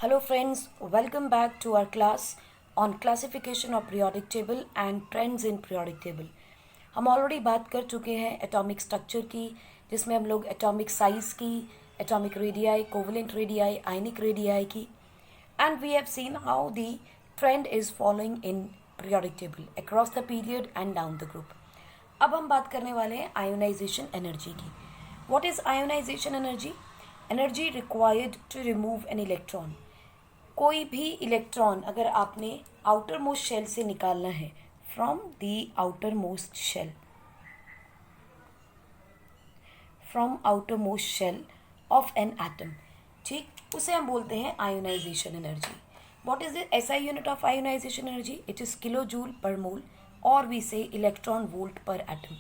Hello friends, welcome back to our class on classification of periodic table and trends in periodic table. हम already बात कर चुके हैं atomic structure की, जिसमें हम लोग एटॉमिक साइज की, atomic radii, covalent radii, ionic radii की, and we have seen how the trend is following in periodic table across the period and down the group. अब हम बात करने वाले हैं आयोनाइजेशन एनर्जी की. What is ionization energy? Energy required to remove an electron. कोई भी electron अगर आपने आउटर मोस्ट शेल से निकालना है, from the outermost shell, from outermost shell of an atom, ठीक, उसे हम बोलते हैं ionization energy. What is the SI unit of ionization energy? It is kilo joule per mole और we से इलेक्ट्रॉन वोल्ट पर एटम.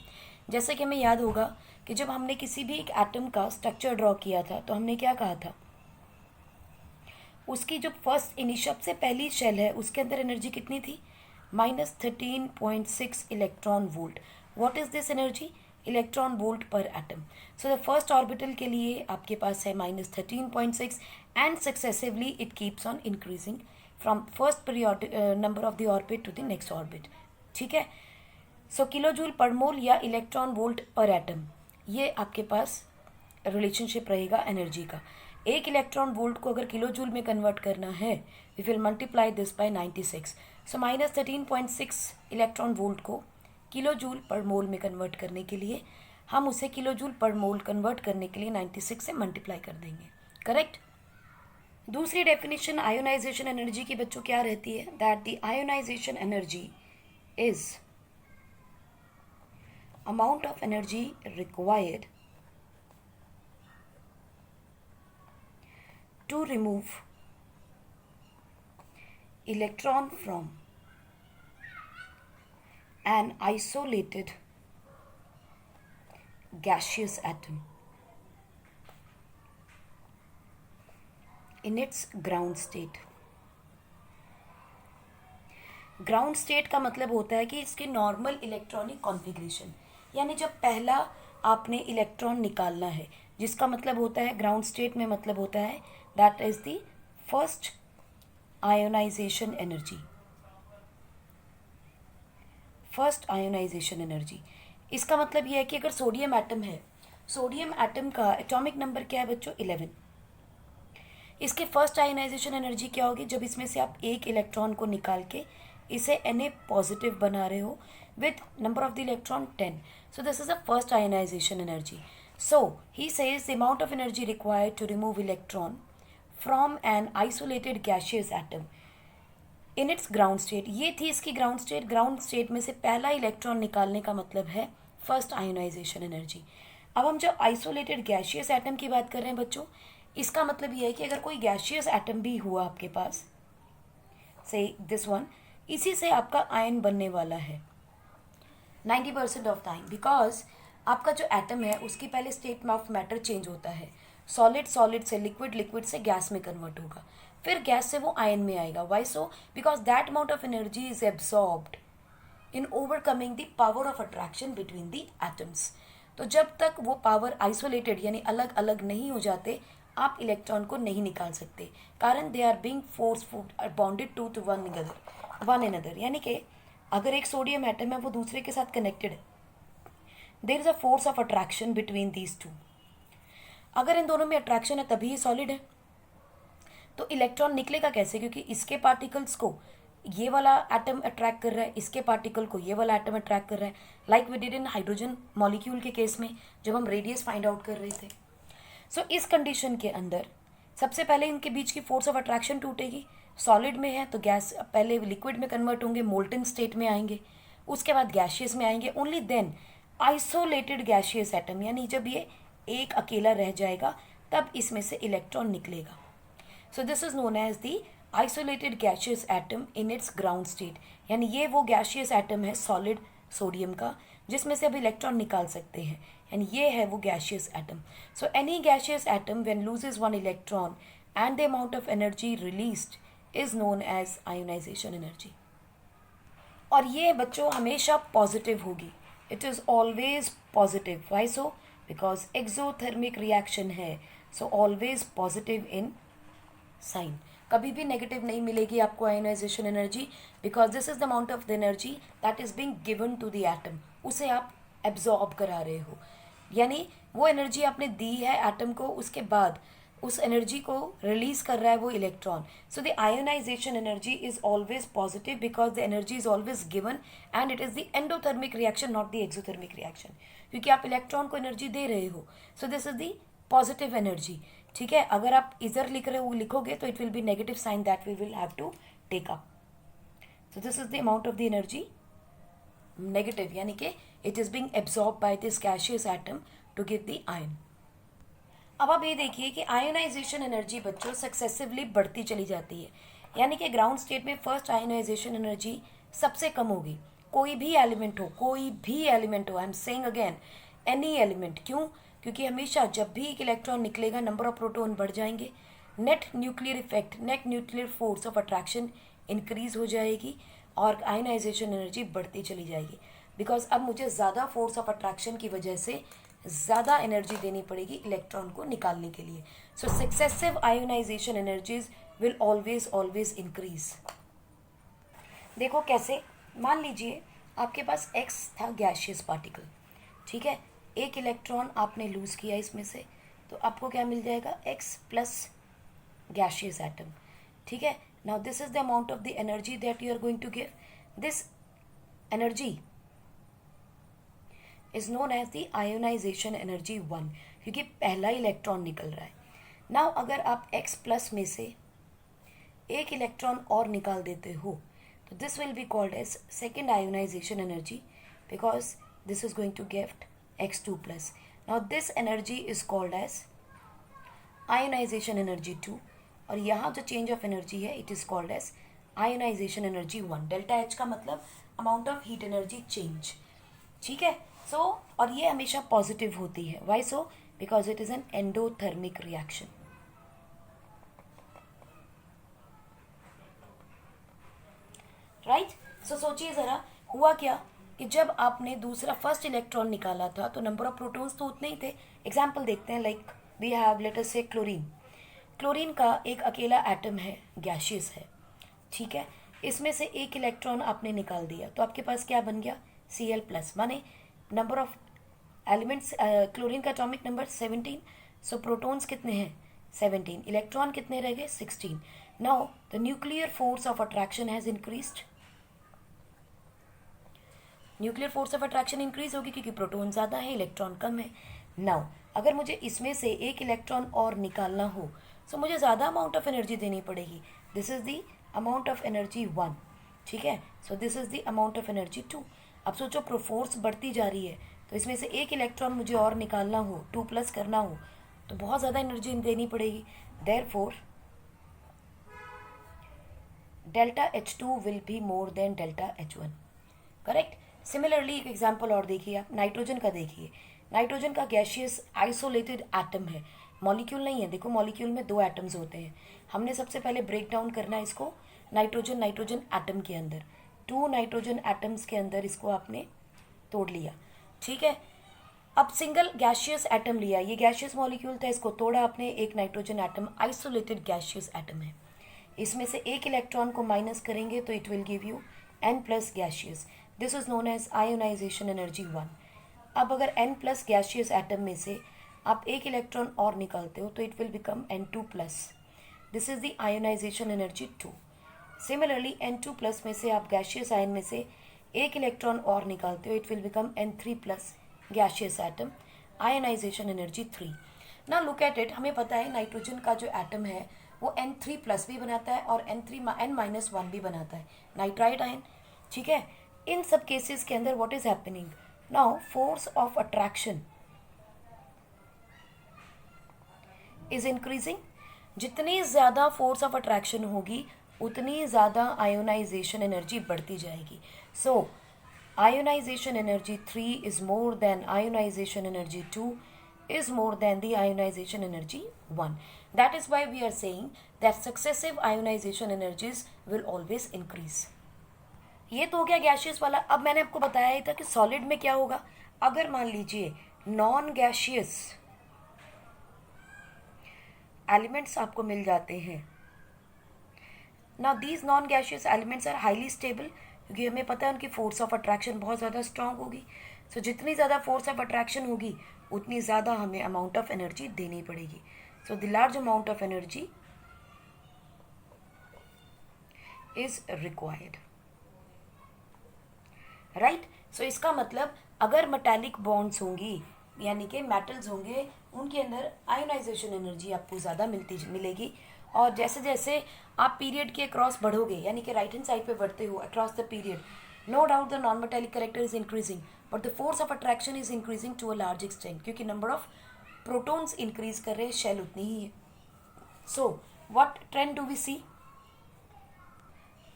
जैसे कि हमें याद होगा कि जब हमने किसी भी एक एटम का स्ट्रक्चर ड्रॉ किया था तो हमने क्या कहा था, उसकी जो फर्स्ट सबसे पहली शेल है उसके अंदर एनर्जी कितनी थी? -13.6 electron volt. What is this energy? Electron volt per atom. So the first orbital के लिए आपके पास है -13.6 and successively it keeps on increasing from first period number of the orbit to the next orbit. ठीक है. सो kilo joule per मोल या electron volt per atom, ये आपके पास रिलेशनशिप रहेगा एनर्जी का. एक इलेक्ट्रॉन वोल्ट को अगर किलो जूल में कन्वर्ट करना है, we will multiply this by 96. So -13.6 electron volt को किलो जूल पर मोल में कन्वर्ट करने के लिए हम उसे किलो जूल पर मोल कन्वर्ट करने के लिए 96 से मल्टीप्लाई कर देंगे. करेक्ट. दूसरी डेफिनेशन आयोनाइजेशन एनर्जी की बच्चों क्या रहती है? That the ionization energy is amount of energy required to remove electron from an isolated gaseous atom in its ground state. Ground state का मतलब होता है कि इसकी नॉर्मल इलेक्ट्रॉनिक कॉन्फ़िगरेशन, यानी जब पहला आपने इलेक्ट्रॉन निकालना है, जिसका मतलब होता है ग्राउंड स्टेट में मतलब होता है that is the first ionization energy. First ionization energy इसका मतलब यह है कि अगर सोडियम एटम है, सोडियम एटम का एटॉमिक नंबर क्या है बच्चों? 11. इसके फर्स्ट आयोनाइजेशन एनर्जी क्या होगी? जब इसमें से आप एक इलेक्ट्रॉन को निकाल के इसे Na पॉजिटिव बना रहे हो with number of the electron 10. So this is the first ionization energy. So he says the amount of energy required to remove electron from an isolated gaseous atom in its ground state. ये थी इसकी ground state. Ground state में से पहला electron निकालने का मतलब है फर्स्ट आयोनाइजेशन एनर्जी. अब हम जब आइसोलेटेड गैशियस एटम की बात कर रहे हैं बच्चों, इसका मतलब ये है कि अगर कोई गैशियस एटम भी हुआ आपके पास, से दिस वन, इसी से आपका आयन बनने वाला है 90% ऑफ टाइम, बिकॉज आपका जो एटम है उसकी पहले स्टेट में ऑफ मैटर चेंज होता है. सॉलिड सॉलिड से लिक्विड, लिक्विड से गैस में कन्वर्ट होगा, फिर गैस से वो आयन में आएगा. Why so? Because that amount of energy is absorbed in overcoming the power of attraction between the atoms. तो जब तक वो पावर आइसोलेटेड यानी अलग अलग नहीं हो जाते, आप इलेक्ट्रॉन को नहीं निकाल सकते, कारण they are being forceful bonded to one another. यानी कि अगर एक सोडियम एटम है वो दूसरे के साथ कनेक्टेड है, there is a force of attraction between these two. अगर इन दोनों में अट्रैक्शन है तभी ये सॉलिड है. तो इलेक्ट्रॉन निकलेगा कैसे? क्योंकि इसके पार्टिकल्स को ये वाला एटम अट्रैक्ट कर रहा है, इसके पार्टिकल को ये वाला एटम अट्रैक्ट कर रहा है, like we did in hydrogen molecule के केस में जब हम रेडियस फाइंड आउट कर रहे थे. सो इस कंडीशन के अंदर सबसे पहले इनके बीच की फोर्स ऑफ अट्रैक्शन टूटेगी. सॉलिड में है तो गैस पहले लिक्विड में कन्वर्ट होंगे, मोल्टन स्टेट में आएंगे, उसके बाद गैशियस में आएंगे. Only then isolated gaseous atom, यानी जब ये एक अकेला रह जाएगा तब इसमें से इलेक्ट्रॉन निकलेगा. So this is known as the isolated gaseous atom in its ground state. यानी ये वो गैशियस एटम है सॉलिड सोडियम का जिसमें से अब इलेक्ट्रॉन निकाल सकते हैं, एंड ये है वो gaseous atom. So any gaseous atom when loses one electron and the amount of energy released is known as ionization energy. और ये बच्चों हमेशा पॉजिटिव होगी. It is always positive. Why so? Because exothermic reaction है, so always positive in sign. कभी भी negative नहीं मिलेगी आपको ionization energy, because this is the amount of the energy that is being given to the atom, उसे आप absorb करा रहे हो, यानी वो एनर्जी आपने दी है एटम को, उसके बाद उस एनर्जी को रिलीज कर रहा है वो electron. So the ionization energy is always positive because the energy is always given and it is the endothermic reaction not the exothermic reaction, क्योंकि आप इलेक्ट्रॉन को एनर्जी दे रहे हो. So this is the positive energy. ठीक है, अगर आप इधर लिख रहे हो लिखोगे तो it will be negative sign that we will have to take up. So this is the amount of the energy negative, यानी कि it is being absorb by this gaseous atom to give the ion. अब आप ये देखिए कि ionisation energy बच्चों successively बढ़ती चली जाती है, यानी कि ग्राउंड स्टेट में फर्स्ट आयोनाइजेशन एनर्जी सबसे कम होगी. कोई भी एलिमेंट हो, कोई भी एलिमेंट हो, I am saying again any element. क्यों? क्योंकि हमेशा जब भी एक इलेक्ट्रॉन निकलेगा नंबर ऑफ प्रोटॉन बढ़ जाएंगे, net nuclear effect, net nuclear force of attraction increase हो जाएगी और आयोनाइजेशन एनर्जी बढ़ती चली जाएगी. बिकॉज अब मुझे ज़्यादा फोर्स ऑफ अट्रैक्शन की वजह से ज़्यादा एनर्जी देनी पड़ेगी इलेक्ट्रॉन को निकालने के लिए. So successive ionization energies will always always increase. देखो कैसे, मान लीजिए आपके पास x था गैशियस पार्टिकल, ठीक है, एक इलेक्ट्रॉन आपने लूज किया इसमें से, तो आपको क्या मिल जाएगा, x प्लस गैशियस एटम. ठीक है, now this is the amount of the energy that you are going to give. This energy is known as the ionization energy 1, क्योंकि पहला इलेक्ट्रॉन निकल रहा है. नाउ अगर आप x प्लस में से एक इलेक्ट्रॉन और निकाल देते हो तो this will be called as second ionization energy, because this is going to gift x2 plus. Now this energy is called as ionization energy 2, और यहाँ जो चेंज ऑफ एनर्जी है it is called as ionization energy 1. Delta H का मतलब amount of heat energy change. ठीक है, so और ये हमेशा पॉजिटिव होती है. Why so? Because it is an endothermic reaction. Right, सो सोचिए जरा हुआ क्या कि जब आपने दूसरा फर्स्ट इलेक्ट्रॉन निकाला था तो नंबर ऑफ प्रोटॉन्स तो उतने ही थे. एग्जाम्पल देखते हैं, like we have let us say chlorine. Chlorine का एक अकेला एटम है, गैशियस है. ठीक है, इसमें से एक इलेक्ट्रॉन आपने निकाल दिया तो आपके पास क्या बन गया, Cl प्लस. माने नंबर ऑफ एलिमेंट्स, क्लोरीन का एटॉमिक नंबर 17. सो प्रोटॉन्स कितने हैं, 17. इलेक्ट्रॉन कितने रह गए, 16. Now the nuclear force of attraction has increased. Nuclear force of attraction increase होगी क्योंकि प्रोटॉन ज़्यादा है, इलेक्ट्रॉन कम है. नाउ अगर मुझे इसमें से एक इलेक्ट्रॉन और निकालना हो सो मुझे ज़्यादा अमाउंट ऑफ एनर्जी देनी पड़ेगी. This is the amount of energy 1. ठीक है, सो this is the amount of energy 2. अब सोचो फोर्स बढ़ती जा रही है तो इसमें से एक इलेक्ट्रॉन मुझे और निकालना हो, 2 प्लस करना हो, तो बहुत ज़्यादा एनर्जी देनी पड़ेगी. Therefore delta H2 will be more than delta H1. Correct. Similarly एक एग्जाम्पल और देखिए आप, नाइट्रोजन का देखिए. नाइट्रोजन का गैशियस आइसोलेटेड एटम है, मॉलिक्यूल नहीं है. देखो मॉलिक्यूल में 2 एटम्स होते हैं. हमने सबसे पहले ब्रेक डाउन करना है इसको नाइट्रोजन एटम के अंदर. 2 नाइट्रोजन एटम्स के अंदर इसको आपने तोड़ लिया. ठीक है, अब सिंगल गैशियस एटम लिया, ये गैशियस मॉलिक्यूल था, इसको तोड़ा आपने, एक nitrogen atom isolated gaseous atom है. इसमें से एक इलेक्ट्रॉन को माइनस करेंगे तो it will give you n plus gaseous. This is known as ionization energy 1. अब अगर n प्लस गैशियस एटम में से आप एक इलेक्ट्रॉन और निकालते हो तो it will become n2 plus. This is the ionization energy 2. Similarly n2 plus में से आप गैशियस आयन में से एक इलेक्ट्रॉन और निकालते हो, it will become n3 plus gaseous atom, ionization energy 3. ना लुक एट इट, हमें पता है नाइट्रोजन का जो एटम है वो n3 प्लस भी बनाता है और n-1 भी बनाता है, नाइट्राइड आयन. ठीक है, इन सब केसेस के अंदर what is happening now, force of attraction is increasing. जितनी ज़्यादा फोर्स ऑफ अट्रैक्शन होगी उतनी ज़्यादा आयोनाइजेशन एनर्जी बढ़ती जाएगी. So ionization energy 3 is more than ionization energy 2 is more than the ionization energy 1. That is why we are saying that successive ionization energies will always increase. ये तो हो गया gaseous वाला. अब मैंने आपको बताया ही था कि सॉलिड में क्या होगा. अगर मान लीजिए नॉन गैशियस एलिमेंट्स आपको मिल जाते हैं ना these non gaseous elements are highly stable, क्योंकि हमें पता है उनकी फोर्स ऑफ अट्रैक्शन बहुत ज़्यादा स्ट्रांग होगी. सो जितनी ज़्यादा फोर्स ऑफ अट्रैक्शन होगी उतनी ज़्यादा हमें अमाउंट ऑफ एनर्जी देनी पड़ेगी. So the large amount of energy is required. Right. So इसका मतलब अगर मेटालिक बॉन्ड्स होंगी यानी कि मेटल्स होंगे, उनके अंदर आयोनाइजेशन एनर्जी आपको ज़्यादा मिलेगी. और जैसे जैसे आप पीरियड के अक्रॉस बढ़ोगे यानी कि राइट हैंड साइड पे बढ़ते हो across the period, no doubt the non metallic character is increasing but the force of attraction is increasing to a large extent, क्योंकि नंबर ऑफ प्रोटॉन्स इंक्रीज कर रहे हैं, शेल उतनी ही है. So what trend do we see?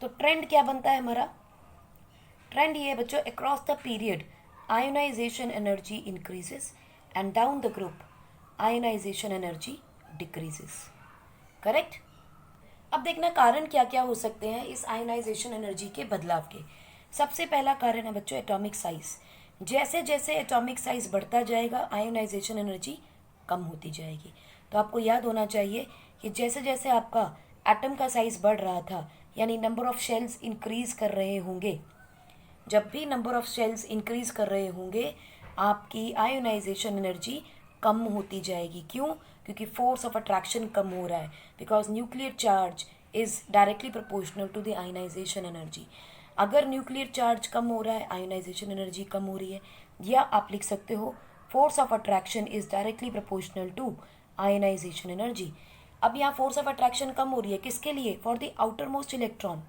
तो trend क्या बनता है हमारा? ट्रेंड ये है बच्चों, across the period ionization energy increases and down the group ionization energy decreases. Correct. अब देखना कारण क्या क्या हो सकते हैं इस आयोनाइजेशन एनर्जी के बदलाव के. सबसे पहला कारण है बच्चों एटॉमिक साइज. जैसे जैसे एटॉमिक साइज बढ़ता जाएगा आयोनाइजेशन एनर्जी कम होती जाएगी. तो आपको याद होना चाहिए कि जैसे जैसे आपका एटम का साइज बढ़ रहा था यानी नंबर ऑफ शेल्स इंक्रीज कर रहे होंगे, जब भी नंबर ऑफ शेल्स इंक्रीज कर रहे होंगे आपकी आयोनाइजेशन एनर्जी कम होती जाएगी. क्यों? क्योंकि फोर्स ऑफ अट्रैक्शन कम हो रहा है, because nuclear charge is directly proportional to the ionization energy. अगर न्यूक्लियर चार्ज कम हो रहा है आयोनाइजेशन एनर्जी कम हो रही है. या आप लिख सकते हो force of attraction is directly proportional to ionization energy. अब यहाँ फोर्स ऑफ अट्रैक्शन कम हो रही है किसके लिए? For the outermost electron.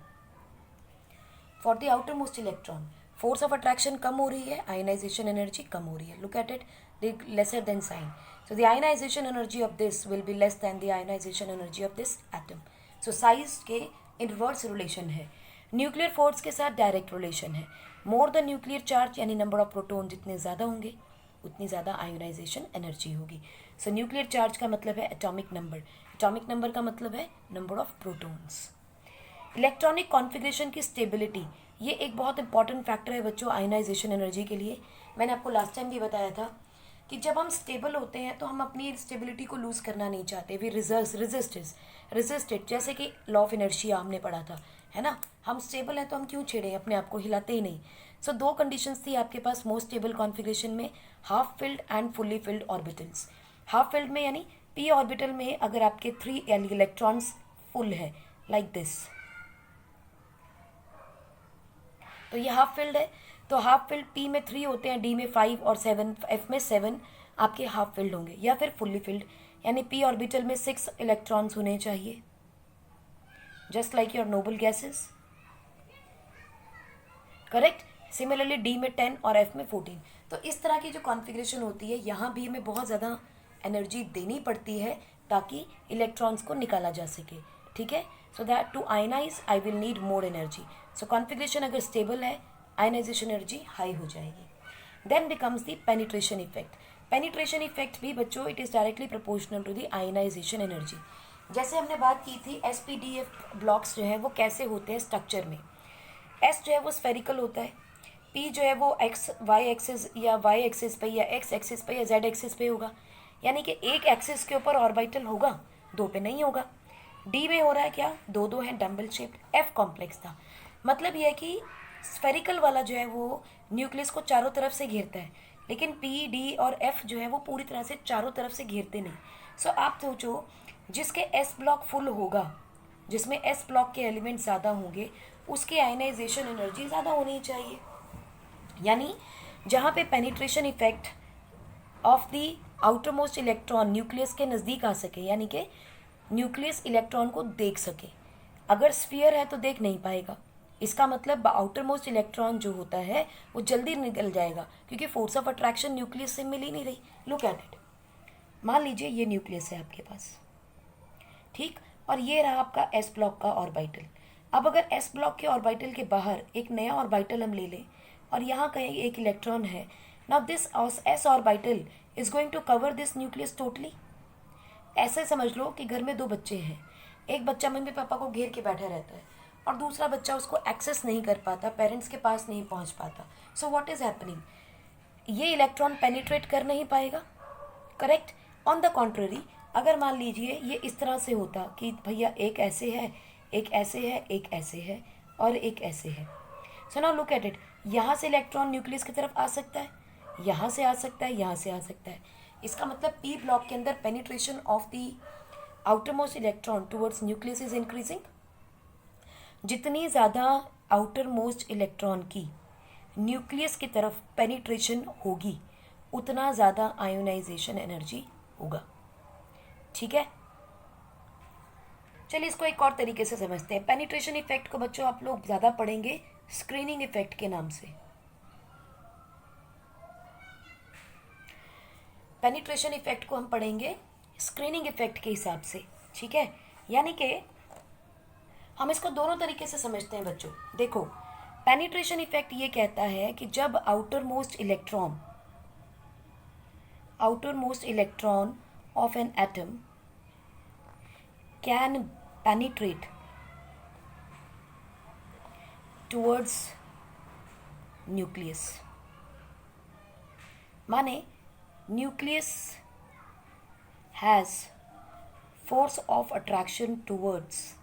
For the outermost electron force of attraction कम हो रही है, आयोनाइजेशन एनर्जी कम हो रही है. Look at it, the lesser than sign. So the ionization energy of this will be less than the ionization energy of this atom. So size के inverse relation है. न्यूक्लियर फोर्स के साथ direct relation है. More the nuclear charge यानी number of proton जितने ज़्यादा होंगे उतनी ज़्यादा आयोनाइजेशन एनर्जी होगी. सो न्यूक्लियर चार्ज का मतलब है एटॉमिक नंबर, एटॉमिक नंबर का मतलब है number of protons. Electronic configuration की स्टेबिलिटी, ये एक बहुत इंपॉर्टेंट फैक्टर है बच्चों आयोनाइजेशन एनर्जी के लिए. मैंने आपको लास्ट टाइम भी बताया था कि जब हम स्टेबल होते हैं तो हम अपनी स्टेबिलिटी को लूज़ करना नहीं चाहते. वी रेजिस्टेड जैसे कि लॉ ऑफ इनर्शिया हमने पढ़ा था, है ना. हम स्टेबल हैं तो हम क्यों छेड़े, अपने आप को हिलाते ही नहीं. सो दो कंडीशंस थी आपके पास मोस्ट स्टेबल कॉन्फ़िगरेशन में, half filled and fully filled orbitals. Half filled में यानी पी ऑर्बिटल में अगर आपके 3 इलेक्ट्रॉन्स फुल है लाइक दिस, तो ये हाफ फिल्ड है. तो हाफ फिल्ड पी में 3 होते हैं, डी में 5 और 7, एफ में 7 आपके हाफ फिल्ड होंगे. या फिर फुल्ली फिल्ड यानी पी ऑर्बिटल में 6 इलेक्ट्रॉन्स होने चाहिए, just like your noble gases. Correct. Similarly D में 10 और एफ में 14. तो इस तरह की जो कॉन्फ़िगरेशन होती है यहाँ भी हमें बहुत ज़्यादा एनर्जी देनी पड़ती है ताकि इलेक्ट्रॉन्स को निकाला जा सके. ठीक है. So that to ionize I will need more energy. So configuration अगर स्टेबल है आयनाइजेशन एनर्जी हाई हो जाएगी. Then becomes the penetration effect. Penetration effect भी बच्चों it is directly proportional to the ionization energy. जैसे हमने बात की थी एसपीडीएफ ब्लॉक्स जो है वो कैसे होते हैं स्ट्रक्चर में. एस जो है वो स्फेरिकल होता है, पी जो है वो एक्स वाई एक्सिस या वाई एक्सिस पे या एक्स एक्सिस पे या जेड एक्सिस पे होगा, यानी कि एक एक्सिस के ऊपर ऑर्बिटल होगा, 2 पे नहीं होगा. डी में हो रहा है क्या, 2 हैं डम्बल शेप्ड. एफ कॉम्प्लेक्स था, मतलब यह है कि स्फेरिकल वाला जो है वो न्यूक्लियस को चारों तरफ से घेरता है, लेकिन पी डी और एफ जो है वो पूरी तरह से चारों तरफ से घेरते नहीं. सो आप सोचो जिसके एस ब्लॉक फुल होगा, जिसमें एस ब्लॉक के एलिमेंट ज़्यादा होंगे उसकी आयनाइजेशन एनर्जी ज़्यादा होनी चाहिए. यानी जहाँ पे penetration effect of the outermost electron nucleus के नज़दीक आ सके, यानी कि न्यूक्लियस इलेक्ट्रॉन को देख सके. अगर स्फीयर है तो देख नहीं पाएगा, इसका मतलब आउटर मोस्ट इलेक्ट्रॉन जो होता है वो जल्दी निकल जाएगा क्योंकि फोर्स ऑफ अट्रैक्शन न्यूक्लियस से मिल ही नहीं रही. Look at it. मान लीजिए ये न्यूक्लियस है आपके पास, ठीक, और ये रहा आपका एस ब्लॉक का ऑर्बिटल. अब अगर एस ब्लॉक के ऑर्बिटल के बाहर एक नया ऑर्बिटल हम ले लें और यहाँ कहीं एक इलेक्ट्रॉन है, now this s orbital is going to cover this nucleus totally. ऐसे समझ लो कि घर में 2 बच्चे हैं, एक बच्चा मम्मी पापा को घेर के बैठा रहता है और दूसरा बच्चा उसको एक्सेस नहीं कर पाता, पेरेंट्स के पास नहीं पहुंच पाता. सो व्हाट इज हैपनिंग, ये इलेक्ट्रॉन पेनिट्रेट कर नहीं पाएगा. करेक्ट. ऑन द कॉन्ट्ररी अगर मान लीजिए ये इस तरह से होता कि भैया एक ऐसे है एक ऐसे है, एक ऐसे है और एक ऐसे है. So now look at it. यहाँ से इलेक्ट्रॉन न्यूक्लियस की तरफ आ सकता है, यहाँ से आ सकता है, यहाँ से आ सकता है. इसका मतलब पी ब्लॉक के अंदर penetration of the outermost electron towards nucleus is increasing. जितनी ज़्यादा आउटर मोस्ट इलेक्ट्रॉन की न्यूक्लियस की तरफ पेनिट्रेशन होगी उतना ज़्यादा आयोनाइजेशन एनर्जी होगा. ठीक है, चलिए इसको एक और तरीके से समझते हैं. पेनिट्रेशन इफेक्ट को बच्चों आप लोग ज़्यादा पढ़ेंगे स्क्रीनिंग इफेक्ट के नाम से. पेनिट्रेशन इफेक्ट को हम पढ़ेंगे स्क्रीनिंग इफेक्ट के हिसाब से. ठीक है, यानी कि हम इसको दोनों तरीके से समझते हैं बच्चों. देखो, पेनिट्रेशन इफेक्ट ये कहता है कि जब outermost electron of an atom can penetrate towards nucleus, माने nucleus has force of attraction towards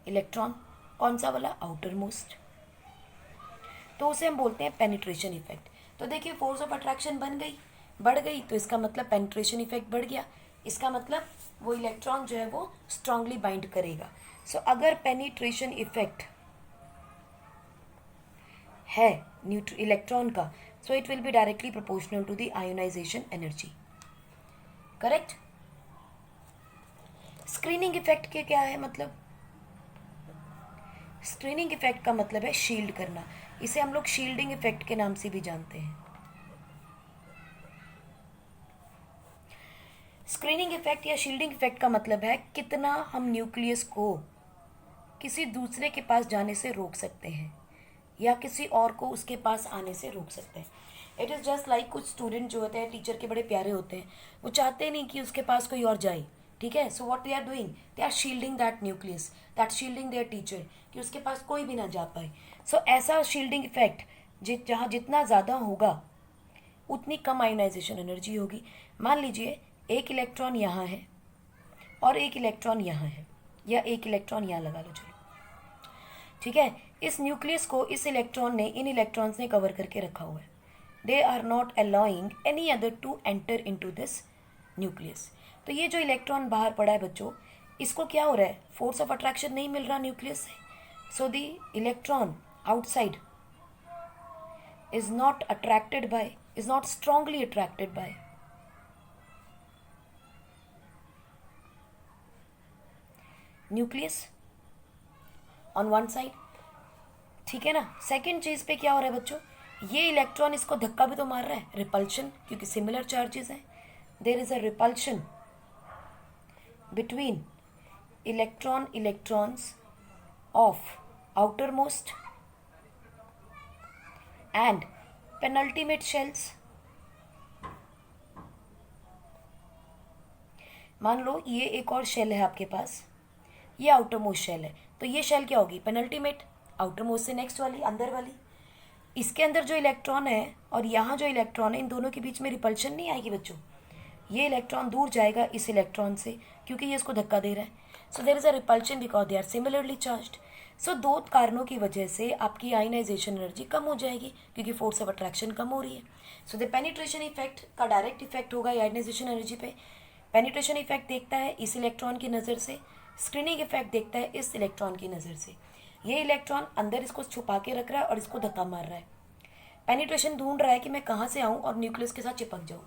electron. कौन सा वाला? Outermost. तो उसे हम बोलते हैं पेनिट्रेशन इफेक्ट. तो देखिए, फोर्स ऑफ अट्रैक्शन बढ़ गई तो इसका मतलब पेनिट्रेशन इफेक्ट बढ़ गया. इसका मतलब वो इलेक्ट्रॉन जो है वो स्ट्रांगली बाइंड करेगा. सो अगर पेनिट्रेशन इफेक्ट है इलेक्ट्रॉन का, so it will be directly proportional to the ionization energy. Correct. Screening effect के क्या है मतलब? स्क्रीनिंग इफेक्ट का मतलब है शील्ड करना. इसे हम लोग शील्डिंग इफेक्ट के नाम से भी जानते हैं. स्क्रीनिंग इफेक्ट या शील्डिंग इफेक्ट का मतलब है कितना हम न्यूक्लियस को किसी दूसरे के पास जाने से रोक सकते हैं या किसी और को उसके पास आने से रोक सकते हैं. इट इज़ जस्ट लाइक कुछ स्टूडेंट जो होते हैं टीचर के बड़े प्यारे होते हैं, वो चाहते नहीं कि उसके पास कोई और जाए. ठीक है, so what they are doing, they are shielding that nucleus, that shielding their teacher, कि उसके पास कोई भी ना जा पाए. सो ऐसा शील्डिंग इफेक्ट जहाँ जितना ज़्यादा होगा उतनी कम आयोनाइजेशन एनर्जी होगी. मान लीजिए एक इलेक्ट्रॉन यहाँ है और एक इलेक्ट्रॉन यहाँ है, या एक इलेक्ट्रॉन यहाँ लगा लो, चलो. ठीक है, इस न्यूक्लियस को इस इलेक्ट्रॉन ने, इन इलेक्ट्रॉन्स ने कवर करके रखा हुआ है. They are not allowing any other to enter into this nucleus. तो ये जो इलेक्ट्रॉन बाहर पड़ा है बच्चों, इसको क्या हो रहा है? फोर्स ऑफ अट्रैक्शन नहीं मिल रहा न्यूक्लियस से. So the electron outside is not strongly attracted by nucleus on one side. ठीक है ना. सेकेंड चीज पे क्या हो रहा है बच्चों? ये इलेक्ट्रॉन इसको धक्का भी तो मार रहा है, रिपल्शन, क्योंकि सिमिलर चार्जेस हैं. There is a repulsion between electrons of outermost and penultimate shells. मान लो ये एक और शेल है आपके पास, ये आउटर मोस्ट शेल है, तो ये शेल क्या होगी? पेनल्टीमेट. आउटर मोस्ट से नेक्स्ट वाली, अंदर वाली. इसके अंदर जो इलेक्ट्रॉन है और यहाँ जो इलेक्ट्रॉन है, इन दोनों के बीच में रिपल्शन नहीं आएगी बच्चों. ये इलेक्ट्रॉन दूर जाएगा इस इलेक्ट्रॉन से, क्योंकि ये इसको धक्का दे रहा है. So there is a repulsion because they are similarly charged. So दो कारणों की वजह से आपकी आयनाइजेशन एनर्जी कम हो जाएगी, क्योंकि फोर्स ऑफ अट्रैक्शन कम हो रही है. सो द पेनिट्रेशन इफेक्ट का डायरेक्ट इफेक्ट होगा आयनाइजेशन एनर्जी पे. पेनिट्रेशन इफेक्ट देखता है इस इलेक्ट्रॉन की नज़र से, स्क्रीनिंग इफेक्ट देखता है इस इलेक्ट्रॉन की नज़र से. ये इलेक्ट्रॉन अंदर इसको छुपा के रख रहा है और इसको धक्का मार रहा है. पेनिट्रेशन ढूंढ रहा है कि मैं कहाँ से आऊँ और न्यूक्लियस के साथ चिपक जाऊँ.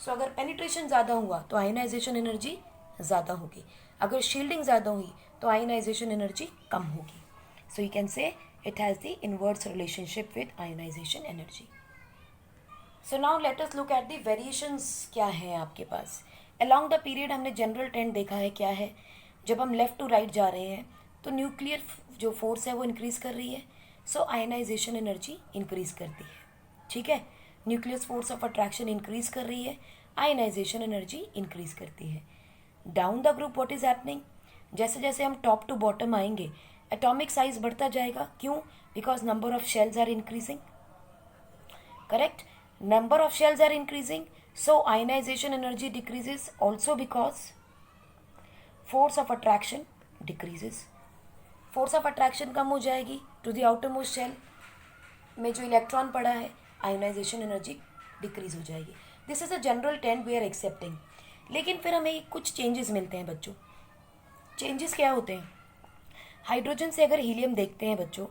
सो अगर पेनिट्रेशन ज़्यादा हुआ तो आयनाइजेशन एनर्जी ज़्यादा होगी, अगर शील्डिंग ज़्यादा हुई तो आयनाइजेशन एनर्जी कम होगी. So you can say it has the inverse relationship with ionization energy. So now let us look at the variations. क्या है आपके पास along the period? हमने जनरल ट्रेंड देखा है क्या है. जब हम लेफ्ट टू राइट जा रहे हैं तो न्यूक्लियर जो फोर्स है वो इंक्रीज कर रही है, सो आयनाइजेशन एनर्जी इंक्रीज करती है. ठीक है, nucleus force of attraction increase कर रही है, आयनाइजेशन एनर्जी इंक्रीज करती है. Down the group what is happening? जैसे जैसे हम टॉप टू बॉटम आएंगे एटॉमिक साइज बढ़ता जाएगा. क्यों? Because number of shells are increasing. Correct, number of shells are increasing, so ionization energy decreases also because force of attraction decreases, force of attraction कम हो जाएगी to the outermost shell में जो electron पड़ा है, ionization energy decrease हो जाएगी. This is a general trend we are accepting. लेकिन फिर हमें कुछ चेंजेस मिलते हैं बच्चों. चेंजेस क्या होते हैं? हाइड्रोजन से अगर हीलियम देखते हैं बच्चों,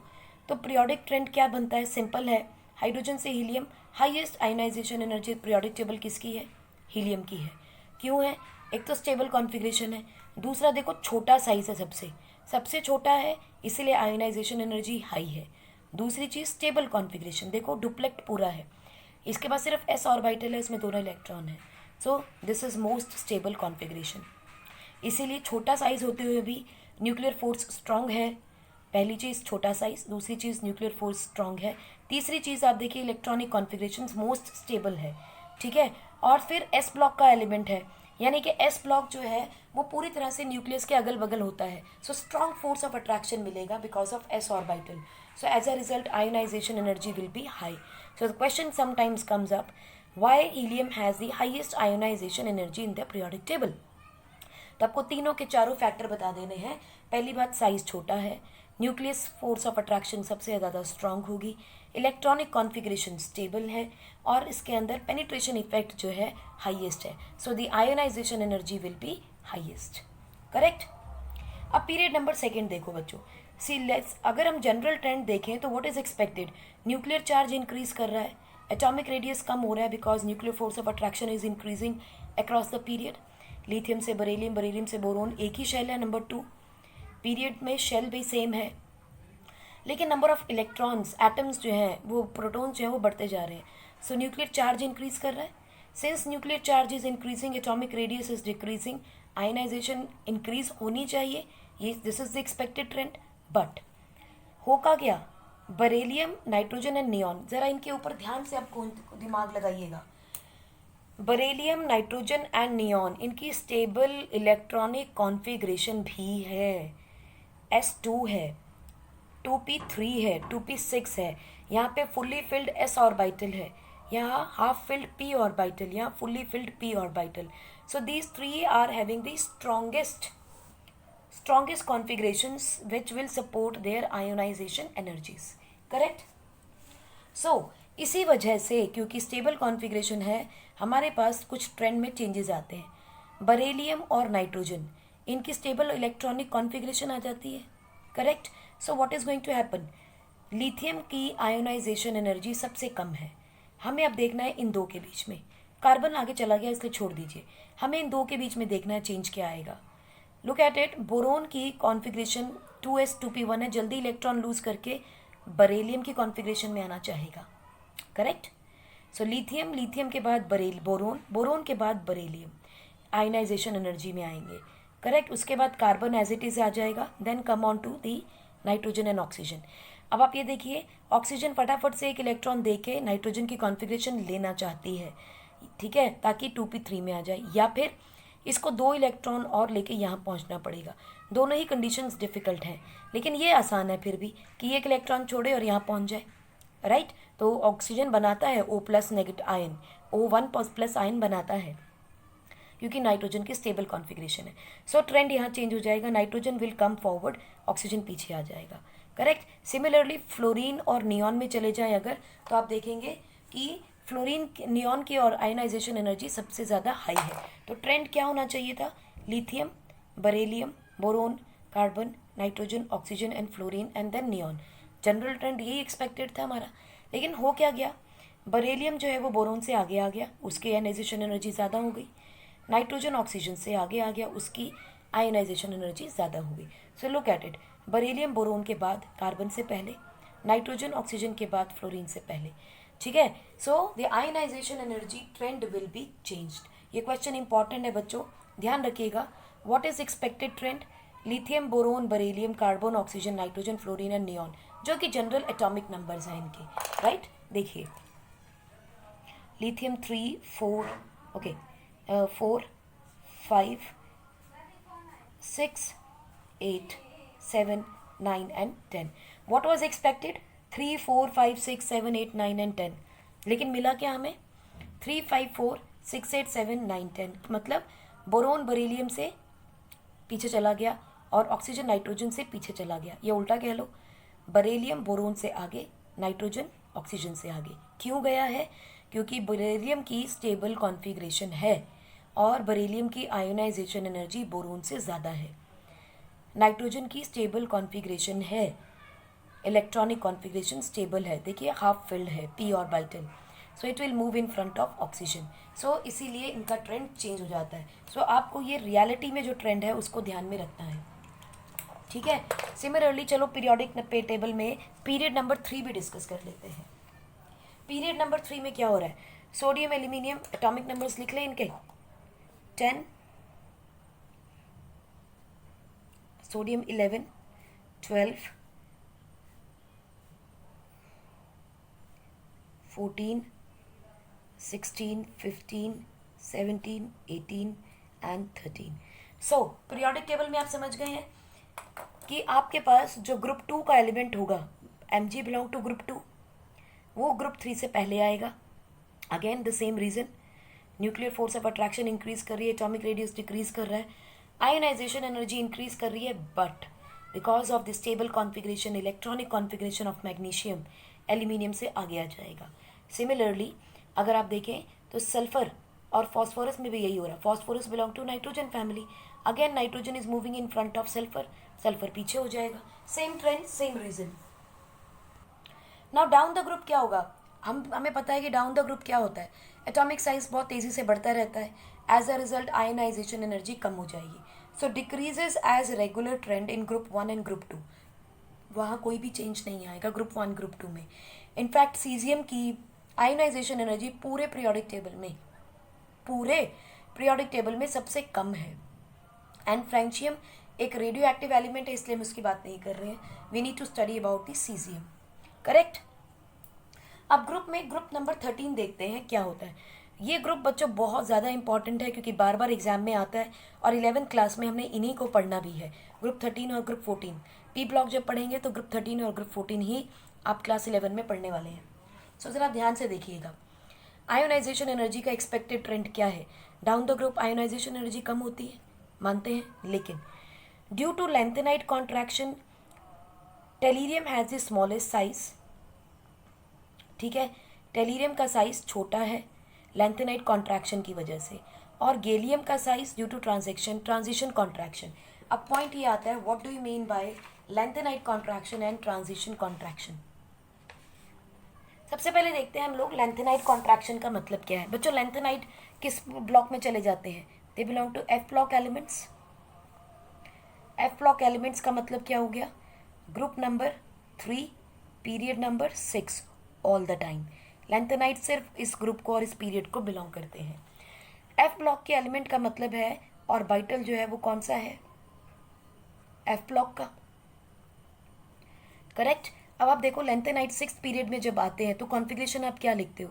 तो पीरियोडिक ट्रेंड क्या बनता है? सिंपल है, हाइड्रोजन से helium, highest ionization energy periodic table किसकी है? हीलियम की है. क्यों है? एक तो स्टेबल कॉन्फ़िगरेशन है, दूसरा देखो छोटा साइज है, सबसे छोटा है, इसीलिए आयोनाइजेशन एनर्जी हाई है. दूसरी चीज़ स्टेबल कॉन्फ़िगरेशन, देखो डुप्लेक्ट पूरा है, इसके पास सिर्फ एस ऑर्बिटल है, इसमें दोनों इलेक्ट्रॉन है. सो this is most stable configuration. इसीलिए छोटा साइज होते हुए भी न्यूक्लियर फोर्स स्ट्रांग है. पहली चीज़ छोटा साइज, दूसरी चीज़ न्यूक्लियर फोर्स स्ट्रांग है, तीसरी चीज़ आप देखिए इलेक्ट्रॉनिक कॉन्फ़िगरेशन मोस्ट स्टेबल है. ठीक है. और फिर एस ब्लॉक का एलिमेंट है, यानी कि एस ब्लॉक जो है वो पूरी तरह से न्यूक्लियस के अगल बगल होता है. So strong force of attraction मिलेगा because of s orbital. So as a result ionization energy will be high. So the question sometimes comes up, why helium has the highest ionization energy in the periodic table. तो आपको तीनों के चारों factor बता देने हैं. पहली बात, साइज छोटा है, न्यूक्लियस फोर्स ऑफ अट्रैक्शन सबसे ज़्यादा स्ट्रांग होगी, इलेक्ट्रॉनिक कॉन्फ़िगरेशन स्टेबल है, और इसके अंदर पेनिट्रेशन इफेक्ट जो है हाईएस्ट है. So the ionization energy will be highest. Correct. अब पीरियड नंबर सेकेंड देखो बच्चों. सी लेट्स, अगर हम जनरल ट्रेंड देखें तो what is expected? Nuclear charge increase कर रहा है, एटॉमिक रेडियस कम हो रहा है because nuclear force of attraction is increasing across the period. Lithium से बरेलियम, बरेलियम से बोरोन, एक ही शेल है. नंबर 2 पीरियड में शेल भी सेम है, लेकिन नंबर ऑफ इलेक्ट्रॉन्स, एटम्स जो हैं, वो प्रोटॉन्स जो हैं वो बढ़ते जा रहे हैं. सो न्यूक्लियर चार्ज इंक्रीज कर रहा है. Since nuclear charge is increasing, atomic radius is decreasing, ionization increase होनी चाहिए. ये this is the expected trend. But होगा क्या? बरेलियम, नाइट्रोजन एंड नियॉन, जरा इनके ऊपर ध्यान से आपको दिमाग लगाइएगा. बरेलियम, नाइट्रोजन एंड नियॉन, इनकी स्टेबल इलेक्ट्रॉनिक कॉन्फ़िगरेशन भी है. S2 है, 2p3 है, 2p6 है, यहाँ पे फुल्ली फिल्ड s ऑर्बिटल है, यहाँ हाफ फिल्ड p ऑर्बिटल, यहाँ fully filled p orbital. So these three are having the strongest configurations which will support their ionization energies. Correct? So इसी वजह से, क्योंकि स्टेबल कॉन्फ़िगरेशन है, हमारे पास कुछ ट्रेंड में चेंजेस आते हैं. बरेलियम और नाइट्रोजन, इनकी स्टेबल इलेक्ट्रॉनिक कॉन्फ़िगरेशन आ जाती है. Correct. So what is going to happen? Lithium की आयोनाइजेशन एनर्जी सबसे कम है. हमें अब देखना है इन दो के बीच में. कार्बन आगे चला गया इसलिए छोड़ दीजिए. हमें इन दो के बीच में देखना है चेंज क्या आएगा. Look at it. बोरोन की कॉन्फ़िगरेशन 2s2p1 है, जल्दी इलेक्ट्रॉन लूज करके बरेलियम की कॉन्फ़िगरेशन में आना चाहेगा. करेक्ट. सो लिथियम, लिथियम के बाद बोरोन, बोरोन के बाद बरेलियम आयनाइजेशन एनर्जी में आएंगे. करेक्ट. उसके बाद कार्बन एज इट इज आ जाएगा. Then come on to the nitrogen and oxygen. अब आप ये देखिए, ऑक्सीजन फटाफट से एक इलेक्ट्रॉन दे के नाइट्रोजन की कॉन्फ़िगरेशन लेना चाहती है. ठीक है, ताकि 2p3 में आ जाए, या फिर इसको 2 इलेक्ट्रॉन और लेके यहाँ पहुँचना पड़ेगा. दोनों ही कंडीशंस डिफ़िकल्ट हैं, लेकिन ये आसान है फिर भी कि एक इलेक्ट्रॉन छोड़े और यहाँ पहुँच जाए. राइट. तो ऑक्सीजन बनाता है O+ negative ion, O1+ ion बनाता है, क्योंकि नाइट्रोजन की स्टेबल कॉन्फ़िगरेशन है. सो ट्रेंड यहाँ चेंज हो जाएगा, nitrogen will come forward, oxygen पीछे आ जाएगा. करेक्ट. सिमिलरली फ्लोरीन और नियॉन में चले जाएं अगर, तो आप देखेंगे कि फ्लोरीन, नियॉन की और आयनाइजेशन एनर्जी सबसे ज़्यादा हाई है. तो ट्रेंड क्या होना चाहिए था? Lithium, beryllium, boron, carbon, nitrogen, oxygen and fluorine and then neon. General trend यही एक्सपेक्टेड था हमारा. लेकिन हो क्या गया? बरेलियम जो है वो बोरोन से आगे आ गया, उसकी आयनाइजेशन एनर्जी ज़्यादा हो गई. नाइट्रोजन ऑक्सीजन से आगे आ गया, उसकी आयनाइजेशन एनर्जी ज़्यादा हो गई. So look at it. Beryllium boron के बाद कार्बन से पहले, नाइट्रोजन ऑक्सीजन के बाद फ्लोरीन से पहले. ठीक है. So the ionization energy trend will be changed. ये क्वेश्चन इंपॉर्टेंट है बच्चों, ध्यान रखिएगा. What is expected trend? Lithium, boron, beryllium, carbon, oxygen, nitrogen, fluorine and neon, जो कि जनरल एटॉमिक नंबर्स हैं इनके. राइट. देखिए, lithium 3, 4, okay, 4, 5, 6, 8, 7, 9 and 10. What was expected? 3, 4, 5, 6, 7, 8, 9 and 10. लेकिन मिला क्या हमें? 3, 5, 4, 6, 8, 7, 9, 10. मतलब बोरोन बरेलियम से पीछे चला गया, और ऑक्सीजन नाइट्रोजन से पीछे चला गया, या उल्टा कह लो, बेरिलियम बोरोन से आगे, नाइट्रोजन ऑक्सीजन से आगे। क्यों गया है? क्योंकि बेरिलियम की स्टेबल कॉन्फ़िगरेशन है और बेरिलियम की आयोनाइजेशन एनर्जी बोरोन से ज़्यादा है। नाइट्रोजन की स्टेबल कॉन्फ़िगरेशन है, इलेक्ट्रॉनिक कॉन्फ़िगरेशन स्टेबल है, देखिए हाफ फिल्ड है, p orbital, so it will move in front of oxygen. So इसीलिए इनका ट्रेंड चेंज हो जाता है। सो आपको ये रियलिटी में जो ट्रेंड है उसको ध्यान में रखना है, ठीक है। सिमिलरली चलो पीरियोडिक टेबल में पीरियड नंबर 3 भी डिस्कस कर लेते हैं। पीरियड नंबर 3 में क्या हो रहा है? सोडियम एल्यूमिनियम, एटॉमिक नंबर्स लिख लें इनके, 10, sodium 11, 12, 14, 16, 15, 17, 18 and 13। So periodic table में आप समझ गए हैं कि आपके पास जो ग्रुप 2 का एलिमेंट होगा, Mg बिलोंग टू ग्रुप 2, वो ग्रुप 3 से पहले आएगा। Again the same reason, nuclear force of attraction increase कर रही है, एटॉमिक रेडियस डिक्रीज कर रहा है, आयोनाइजेशन एनर्जी इंक्रीज कर रही है, but because of the stable configuration, electronic configuration of magnesium aluminium से आगे आ जाएगा। सिमिलरली अगर आप देखें तो सल्फर और फॉस्फोरस में भी यही हो रहा है। Phosphorus belong to nitrogen family, again nitrogen is moving in front of sulphur, sulphur पीछे हो जाएगा। Same trend, same reason. Now down the group क्या होगा? हमें पता है कि डाउन द ग्रुप क्या होता है, एटॉमिक साइज बहुत तेजी से बढ़ता रहता है, as a result ionization energy कम हो जाएगी। So decreases as regular trend in group 1 and group 2, वहाँ कोई भी चेंज नहीं आएगा ग्रुप 1 ग्रुप 2 में। इनफैक्ट सीजियम की आयोनाइजेशन एनर्जी पूरे पीरियोडिक टेबल में सबसे कम है। एंड फ्रेंशियम एक रेडियो एक्टिव एलिमेंट है, इसलिए हम उसकी बात नहीं कर रहे हैं। We need to study about the caesium, correct. अब ग्रुप नंबर 13 देखते हैं क्या होता है। ये ग्रुप बच्चों बहुत ज़्यादा इंपॉर्टेंट है क्योंकि बार बार एग्जाम में आता है और 11th क्लास में हमने इन्हीं को पढ़ना भी है, ग्रुप 13 और ग्रुप 14। पी ब्लॉक जब पढ़ेंगे तो ग्रुप 13 और ग्रुप 14 ही आप क्लास 11 में पढ़ने वाले हैं। सो ज़रा ध्यान से देखिएगा, आयोनाइजेशन एनर्जी का एक्सपेक्टेड ट्रेंड क्या है? Down the group ionization energy कम होती है, मानते हैं, लेकिन due to lanthanide contraction tellurium has the smallest size, ठीक है, टेलीरियम का साइज छोटा है लैंथेनाइट कॉन्ट्रैक्शन की वजह से, और गैलियम का size due to transition contraction. अब पॉइंट ये आता है, what do you mean by lanthanide contraction and transition contraction? सबसे पहले देखते हैं हम लोग लैंथेनाइट कॉन्ट्रैक्शन का मतलब क्या है। बच्चों लैंथेनाइट किस ब्लॉक में चले जाते हैं? They belong to f block elements. F block elements का मतलब क्या हो गया? Group number 3 period number 6 all the time. Lanthanide सिर्फ इस ग्रुप को और इस पीरियड को बिलोंग करते हैं। एफ ब्लॉक के एलिमेंट का मतलब है ऑर्बिटल जो है वो कौन सा है? एफ ब्लॉक का, करेक्ट। अब आप देखो लैंथेनाइट 6th पीरियड में जब आते हैं तो कॉन्फ़िगरेशन आप क्या लिखते हो?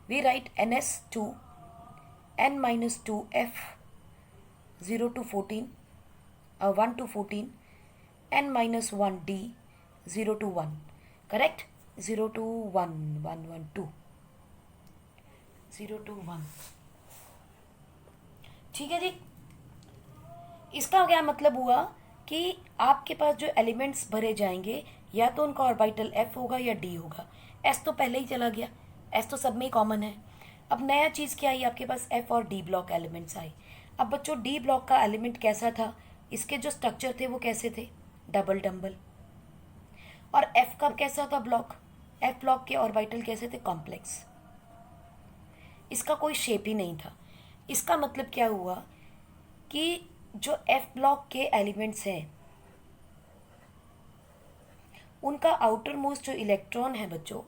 We write NS2 N-2F 0 to 14 1 to 14 N-1D 0 to 1, correct. 0 to 1 1 1 2 0 to 1, ठीक है जी। इसका क्या मतलब हुआ कि आपके पास जो एलिमेंट्स भरे जाएंगे या तो उनका ऑर्बिटल F होगा या D होगा। S तो पहले ही चला गया, S तो सब में ही कॉमन है। अब नया चीज़ क्या आई? आपके पास F और D ब्लॉक एलिमेंट्स आए। अब बच्चों D ब्लॉक का एलिमेंट कैसा था? इसके जो स्ट्रक्चर थे वो कैसे थे? Double dumbbell. और F का कैसा था ब्लॉक? F ब्लॉक के ऑर्बिटल कैसे थे? कॉम्प्लेक्स। इसका कोई शेप ही नहीं था। इसका मतलब क्या हुआ कि जो F ब्लॉक के एलिमेंट्स हैं उनका आउटर मोस्ट जो इलेक्ट्रॉन है बच्चों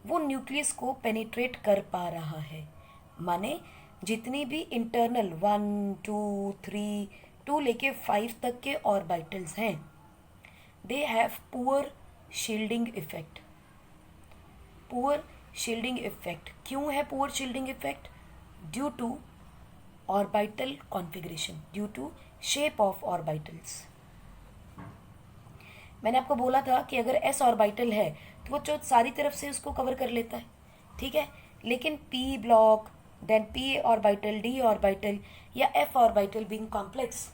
वो न्यूक्लियस को पेनिट्रेट कर पा रहा है। माने जितनी भी इंटरनल 1 2 3 2 लेके 5 तक के ऑर्बिटल्स हैं they have poor shielding effect. Poor shielding effect क्यों है? Poor shielding effect due to orbital configuration, due to shape of orbitals. मैंने आपको बोला था कि अगर S ऑर्बिटल है तो वो जो सारी तरफ से उसको कवर कर लेता है, ठीक है। लेकिन P block, then P orbital, D orbital या F ऑर्बिटल बीइंग कॉम्प्लेक्स,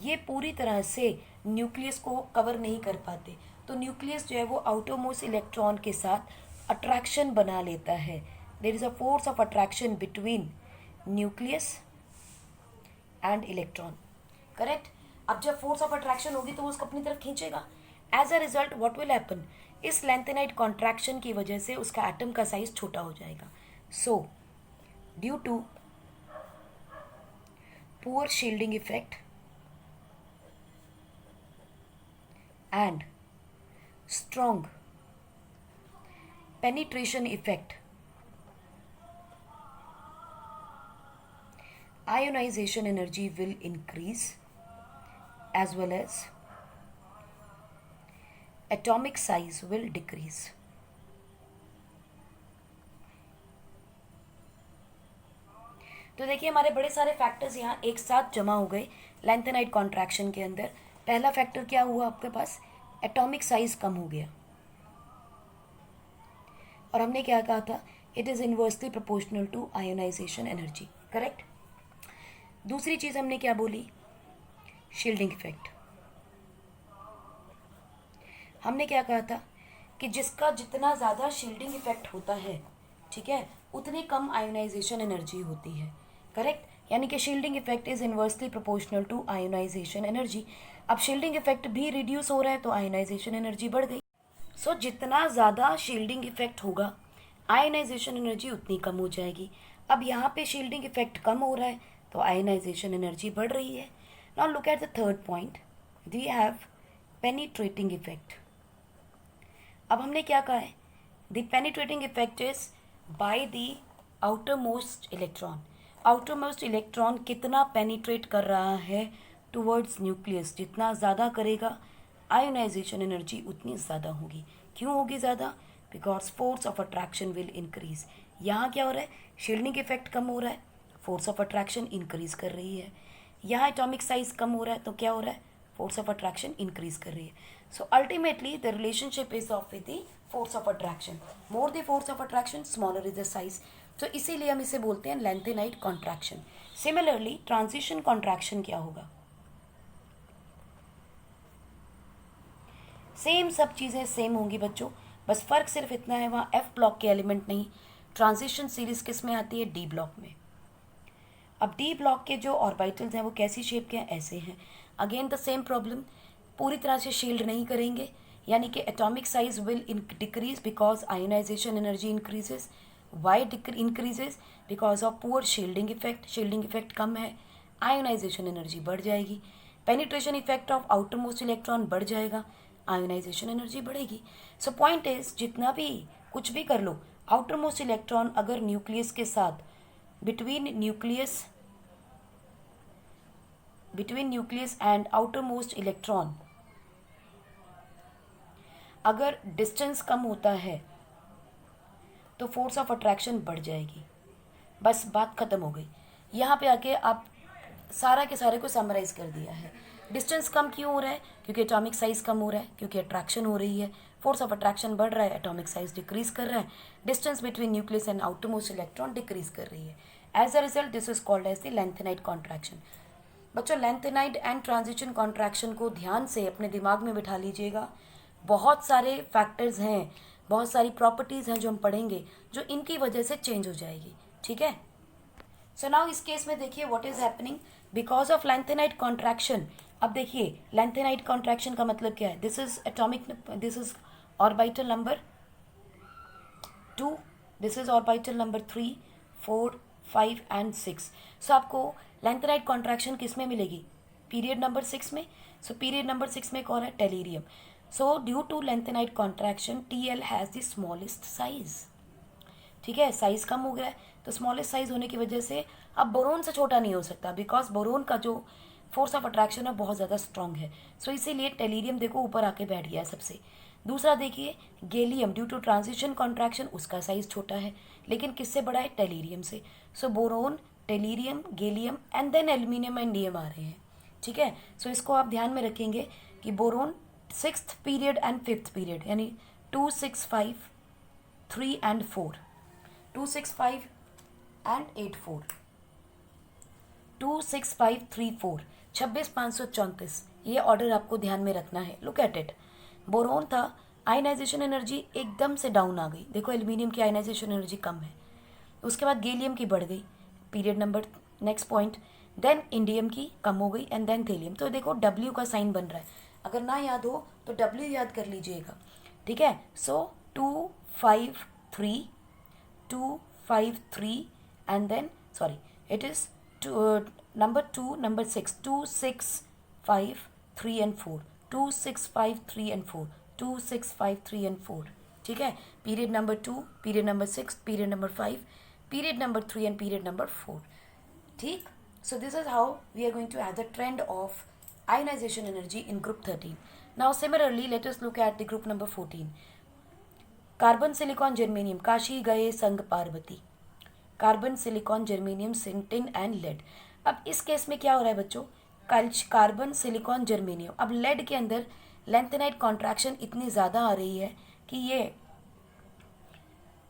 ये पूरी तरह से न्यूक्लियस को कवर नहीं कर पाते, तो न्यूक्लियस जो है वो आउटरमोस्ट इलेक्ट्रॉन के साथ अट्रैक्शन बना लेता है। There is a force of attraction between nucleus and electron, correct. अब जब फोर्स ऑफ अट्रैक्शन होगी तो वो उसको अपनी तरफ खींचेगा। As a result what will happen, इस लेंथेनाइट कॉन्ट्रैक्शन की वजह से उसका एटम का साइज छोटा हो जाएगा। So due to poor shielding effect and strong penetration effect, ionization energy will increase as well as atomic size will decrease. तो देखिए हमारे बड़े सारे फैक्टर्स यहाँ एक साथ जमा हो गए लेंथेनाइट कॉन्ट्रैक्शन के अंदर। पहला फैक्टर क्या हुआ आपके पास, एटॉमिक साइज कम हो गया, और हमने क्या कहा था, it is inversely proportional to ionization energy, correct. दूसरी चीज हमने क्या बोली, शील्डिंग इफेक्ट। हमने क्या कहा था कि जिसका जितना ज़्यादा शील्डिंग इफेक्ट होता है, ठीक है, उतनी कम आयोनाइजेशन एनर्जी होती है, करेक्ट। यानी कि shielding effect is inversely proportional to ionization energy. अब शील्डिंग इफेक्ट भी रिड्यूस हो रहा है तो आयोनाइजेशन एनर्जी बढ़ गई। सो जितना ज़्यादा शील्डिंग इफेक्ट होगा आयोनाइजेशन एनर्जी उतनी कम हो जाएगी। अब यहाँ पे शील्डिंग इफेक्ट कम हो रहा है तो आयोनाइजेशन एनर्जी बढ़ रही है। Now look at the third point, we have penetrating effect. अब हमने क्या कहा है, the penetrating effect is by the outermost electron. Outermost electron कितना पेनिट्रेट कर रहा है टुवर्ड्स न्यूक्लियस, जितना ज़्यादा करेगा आयोनाइजेशन एनर्जी उतनी ज़्यादा होगी। क्यों होगी ज़्यादा, because force of attraction will increase. यहाँ क्या हो रहा है, शील्डिंग इफेक्ट कम हो रहा है, फोर्स ऑफ अट्रैक्शन इंक्रीज कर रही है। यहाँ एटॉमिक साइज कम हो रहा है तो क्या हो रहा है, फोर्स ऑफ अट्रैक्शन इंक्रीज कर रही है। So ultimately the relationship is of with the force of attraction, more the force of attraction smaller is the size. तो इसीलिए हम इसे बोलते हैं lanthanide contraction. Similarly transition contraction क्या होगा, सेम सब चीज़ें सेम होंगी बच्चों, बस फर्क सिर्फ इतना है वहाँ एफ ब्लॉक के एलिमेंट नहीं, ट्रांजिशन सीरीज किस में आती है, डी ब्लॉक में। अब डी ब्लॉक के जो ऑर्बिटल्स हैं वो कैसी शेप के हैं, ऐसे हैं। अगेन द सेम प्रॉब्लम, पूरी तरह से शील्ड नहीं करेंगे, यानी कि atomic size will decrease because ionization energy increases. Why increases, because of poor shielding effect. Shielding effect कम है, आयोनाइजेशन एनर्जी बढ़ जाएगी। Penetration effect of outermost electron बढ़ जाएगा, आयोनाइजेशन एनर्जी बढ़ेगी। सो पॉइंट इज, जितना भी कुछ भी कर लो, आउटर मोस्ट इलेक्ट्रॉन अगर न्यूक्लियस के साथ between nucleus and outermost electron अगर डिस्टेंस कम होता है तो फोर्स ऑफ अट्रैक्शन बढ़ जाएगी। बस बात खत्म हो गई। यहाँ पे आके आप सारा के सारे को समराइज कर दिया है। डिस्टेंस कम क्यों हो रहा है, क्योंकि एटॉमिक साइज कम हो रहा है, क्योंकि अट्रैक्शन हो रही है, फोर्स ऑफ अट्रैक्शन बढ़ रहा है, एटॉमिक साइज डिक्रीज कर रहा है, distance between nucleus and outermost electron decrease कर रही है। As a result this is called as the lanthanide contraction. बच्चों लेंथेनाइट एंड ट्रांजिशन कॉन्ट्रैक्शन को ध्यान से अपने दिमाग में बिठा लीजिएगा। बहुत सारे फैक्टर्स हैं, बहुत सारी प्रॉपर्टीज़ हैं जो हम पढ़ेंगे, जो इनकी वजह से चेंज हो जाएगी, ठीक है। सो नाउ इस केस में देखिए what is happening because of lanthanide contraction. अब देखिए लेंथेनाइट कॉन्ट्रैक्शन का मतलब क्या है, this is orbital number 2, this is orbital number 3, 4, 5 and 6। सो आपको लेंथेनाइट कॉन्ट्रैक्शन किस में मिलेगी, पीरियड नंबर 6 में। सो पीरियड नंबर 6 में कौन है, tellurium. So due to lanthanide contraction TL has the smallest size, ठीक है, साइज कम हो गया है, तो स्मॉलेस्ट साइज होने की वजह से अब बोरोन से छोटा नहीं हो सकता, बिकॉज बोरोन का जो फोर्स ऑफ अट्रैक्शन है बहुत ज़्यादा स्ट्रांग है। सो इसीलिए टेलीरियम देखो ऊपर आके बैठ गया है सबसे। दूसरा देखिए gallium, due to transition contraction उसका साइज छोटा है, लेकिन किससे बड़ा है, टेलीरियम से। So boron, tellurium, gallium and then aluminium and indium आ रहे हैं, ठीक है। सो इसको आप ध्यान में रखेंगे कि boron 6th period and 5th period, यानी 2, 6, 5, 3 एंड 4, 2, 6, 5 एंड 8, 4, 2, 6, 5, 3, 4। 26,534, ये ऑर्डर आपको ध्यान में रखना है। Look at it. बोरोन था, आयनाइजेशन एनर्जी एकदम से डाउन आ गई। देखो एल्यूमिनियम की आयनाइजेशन एनर्जी कम है। उसके बाद गैलियम की बढ़ गई, period number next point. Then indium की कम हो गई एंड देन थेलियम। तो देखो डब्ल्यू का साइन बन रहा है, अगर ना याद हो तो डब्ल्यू याद कर लीजिएगा, ठीक है। सो 253 253 and then sorry it is number 2 number 6 2 6 5 3 and 4 2 6 5 3 and 4 2 6 5 3 and 4, ठीक है। Period number 2, period number 6, period number 5, period number 3 and period number 4, ठीक। So this is how we are going to add the trend of ionization energy in group 13. Now similarly let us look at the group number 14. Carbon silicon germanium, Kashi गए संग Parvati. Carbon silicon germanium zinc tin and lead. अब इस case में क्या हो रहा है बच्चों, कार्बन सिलिकॉन जर्मेनियम। अब लेड के अंदर लेंथेनाइट कॉन्ट्रैक्शन इतनी ज़्यादा आ रही है कि ये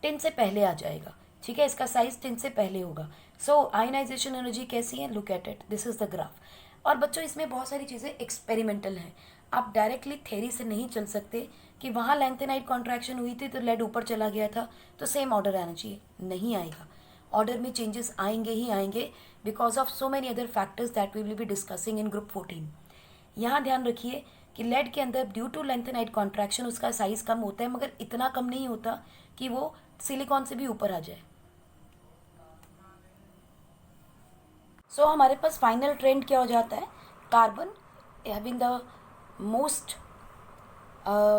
टिन से पहले आ जाएगा, ठीक है। इसका साइज टिन से पहले होगा। सो आयनाइजेशन एनर्जी कैसी है, look at it, this is the graph. और बच्चों इसमें बहुत सारी चीज़ें एक्सपेरिमेंटल हैं, आप डायरेक्टली थ्योरी से नहीं चल सकते कि वहाँ लेंथेनाइट कॉन्ट्रैक्शन हुई थी तो लेड ऊपर चला गया था तो सेम ऑर्डर आना चाहिए, नहीं आएगा। ऑर्डर में चेंजेस आएंगे ही आएंगे because of so many other factors that we will be discussing in group 14। यहाँ ध्यान रखिए कि लेड के अंदर ड्यू टू लेंथेनाइट कॉन्ट्रैक्शन उसका साइज कम होता है, मगर इतना कम नहीं होता कि वो सिलिकॉन से भी ऊपर आ जाए। सो हमारे पास फाइनल ट्रेंड क्या हो जाता है, carbon having the most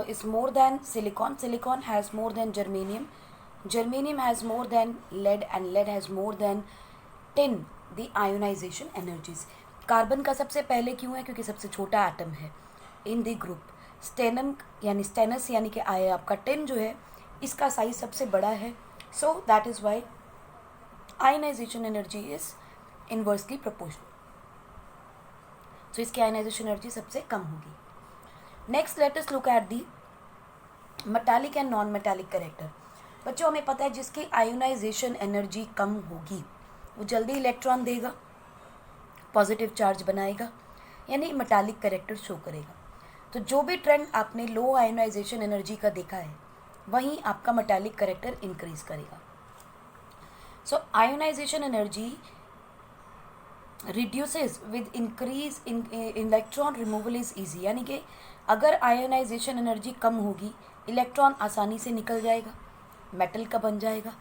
is more than silicon, silicon has more than germanium, germanium has more than lead and lead has more than tin the ionization energies। Carbon का सबसे पहले क्यों है, क्योंकि सबसे छोटा एटम है इन द ग्रुप। स्टेनम यानी स्टेनस यानी कि आया आपका टिन जो है इसका साइज सबसे बड़ा है, so that is why ionization energy is inversely proportional. So इसकी आयनाइजेशन एनर्जी सबसे कम होगी। Next let us look at the metallic and non metallic character. बच्चों हमें पता है जिसकी आयोनाइजेशन एनर्जी कम होगी वो जल्दी इलेक्ट्रॉन देगा, पॉजिटिव चार्ज बनाएगा, यानी मेटालिक कैरेक्टर शो करेगा। तो जो भी ट्रेंड आपने लो आयोनाइजेशन एनर्जी का देखा है वहीं आपका मेटालिक कैरेक्टर इंक्रीज करेगा। So ionization energy reduces with increase in electron removal is easy, यानी कि अगर आयोनाइजेशन एनर्जी कम होगी इलेक्ट्रॉन आसानी से निकल जाएगा, मेटल का बन जाएगा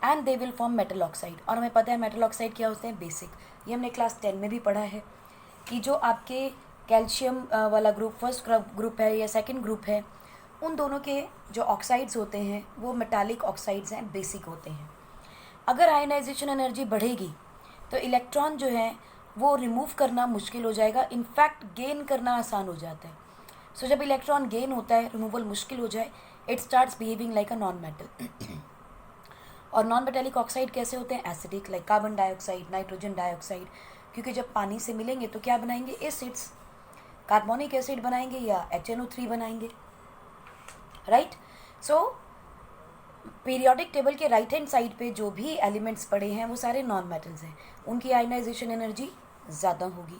and they will form metal oxide. और हमें पता है मेटल ऑक्साइड क्या होते हैं, बेसिक, ये हमने क्लास 10 में भी पढ़ा है कि जो आपके कैल्शियम वाला ग्रुप फर्स्ट ग्रुप है या सेकंड ग्रुप है उन दोनों के जो ऑक्साइड्स होते हैं वो मेटालिक ऑक्साइड्स हैं, बेसिक होते हैं। अगर आयोनाइजेशन एनर्जी बढ़ेगी तो इलेक्ट्रॉन जो है वो रिमूव करना मुश्किल हो जाएगा, इनफैक्ट गेन करना आसान हो जाता है। सो जब इलेक्ट्रॉन गेन होता है, रिमूवल मुश्किल हो जाए, it starts behaving like a non metal. और नॉन मेटालिक ऑक्साइड कैसे होते हैं, acidic, like carbon dioxide, nitrogen dioxide, क्योंकि जब पानी से मिलेंगे तो क्या बनाएंगे, एसिड्स, कार्बोनिक एसिड बनाएंगे या HNO3 बनाएंगे, राइट। सो पीरियोडिक टेबल के राइट हैंड साइड पे जो भी एलिमेंट्स पड़े हैं वो सारे नॉन मेटल्स हैं, उनकी आयनाइजेशन एनर्जी ज़्यादा होगी।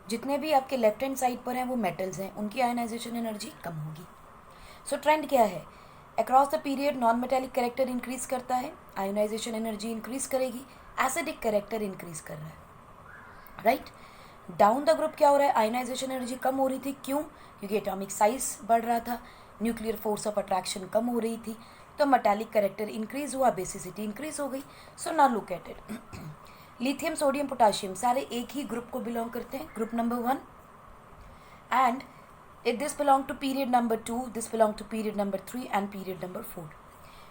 जितने भी आपके लेफ्ट हैंड साइड पर हैं वो मेटल्स हैं, उनकी आयनाइजेशन एनर्जी कम होगी। सो ट्रेंड क्या है, across the period non metallic character increase करता है, आयनाइजेशन एनर्जी इंक्रीज करेगी, एसिडिक कैरेक्टर इंक्रीज कर रहा है, राइट। डाउन द ग्रुप क्या हो रहा है, आयनाइजेशन एनर्जी कम हो रही थी, क्यों, क्योंकि एटॉमिक साइज बढ़ रहा था, न्यूक्लियर फोर्स ऑफ अट्रैक्शन कम हो रही थी, तो मेटालिक कैरेक्टर इंक्रीज हुआ, बेसिसिटी इंक्रीज हो गई। So now look at it, lithium sodium potassium सारे एक ही ग्रुप को बिलोंग करते हैं, group number 1, and if this belong to period number 2, this belong to period number 3 and period number 4,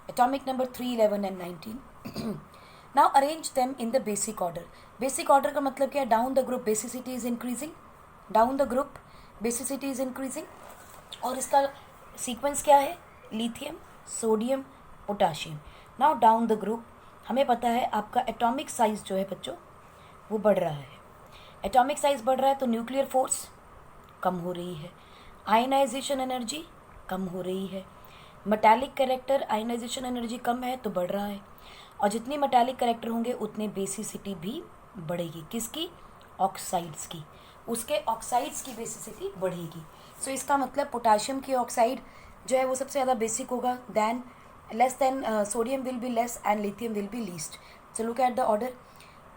atomic number 3, 11 and 19। now arrange them in the basic order। basic order का मतलब क्या है, down the group basicity is increasing, down the group basicity is increasing, और इसका sequence क्या है, lithium sodium potassium. Now down the group हमें पता है आपका एटॉमिक साइज जो है बच्चों वो बढ़ रहा है, एटॉमिक साइज बढ़ रहा है तो न्यूक्लियर फोर्स कम हो रही है, आयनाइजेशन एनर्जी कम हो रही है, मेटालिक कैरेक्टर आयनाइजेशन एनर्जी कम है तो बढ़ रहा है, और जितनी मेटालिक कैरेक्टर होंगे उतने बेसिसिटी भी बढ़ेगी, किसकी, ऑक्साइड्स की। उसके ऑक्साइड्स की बेसिसिटी बढ़ेगी. सो इसका मतलब पोटाशियम की ऑक्साइड जो है वो सबसे ज़्यादा बेसिक होगा, than less than sodium will be less and lithium will be least. So look at the order,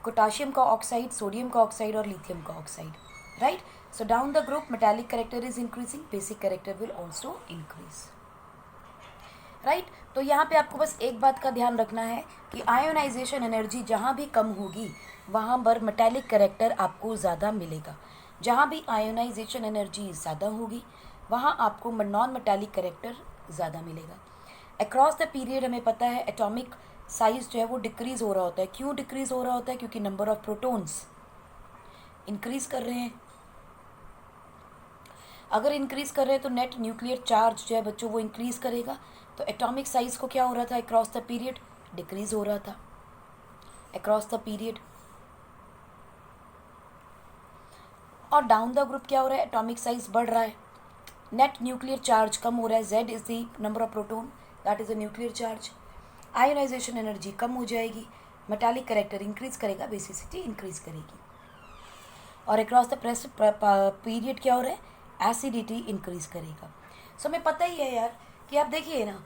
potassium का ऑक्साइड, सोडियम का ऑक्साइड और लिथियम का oxide, right. So down the group metallic character is increasing, basic character will also increase, right. तो यहाँ पे आपको बस एक बात का ध्यान रखना है कि आयोनाइजेशन एनर्जी जहाँ भी कम होगी वहाँ पर मेटालिक कैरेक्टर आपको ज़्यादा मिलेगा. जहाँ भी आयोनाइजेशन एनर्जी ज़्यादा होगी वहाँ आपको नॉन मेटालिक कैरेक्टर ज़्यादा मिलेगा. अक्रॉस द पीरियड हमें पता है एटॉमिक साइज जो है वो डिक्रीज़ हो रहा होता है. क्यों डिक्रीज़ हो रहा होता है? क्योंकि नंबर ऑफ प्रोटॉन्स इंक्रीज़ कर रहे हैं. अगर इंक्रीज़ कर रहे हैं तो नेट न्यूक्लियर चार्ज जो है बच्चों वो इंक्रीज़ करेगा. तो एटॉमिक साइज को क्या हो रहा था अक्रॉस द पीरियड? डिक्रीज़ हो रहा था अक्रॉस द पीरियड. और डाउन द ग्रुप क्या हो रहा है? एटॉमिक साइज बढ़ रहा है, नेट न्यूक्लियर चार्ज कम हो रहा है. Z is the number of proton, that is the nuclear charge. Ionization energy कम हो जाएगी, मेटालिक कैरेक्टर इंक्रीज करेगा, बेसिसिटी इंक्रीज करेगी. और अक्रॉस द पीरियड क्या हो रहा है? एसिडिटी इंक्रीज करेगा. सो हमें पता ही है यार कि आप देखिए ना,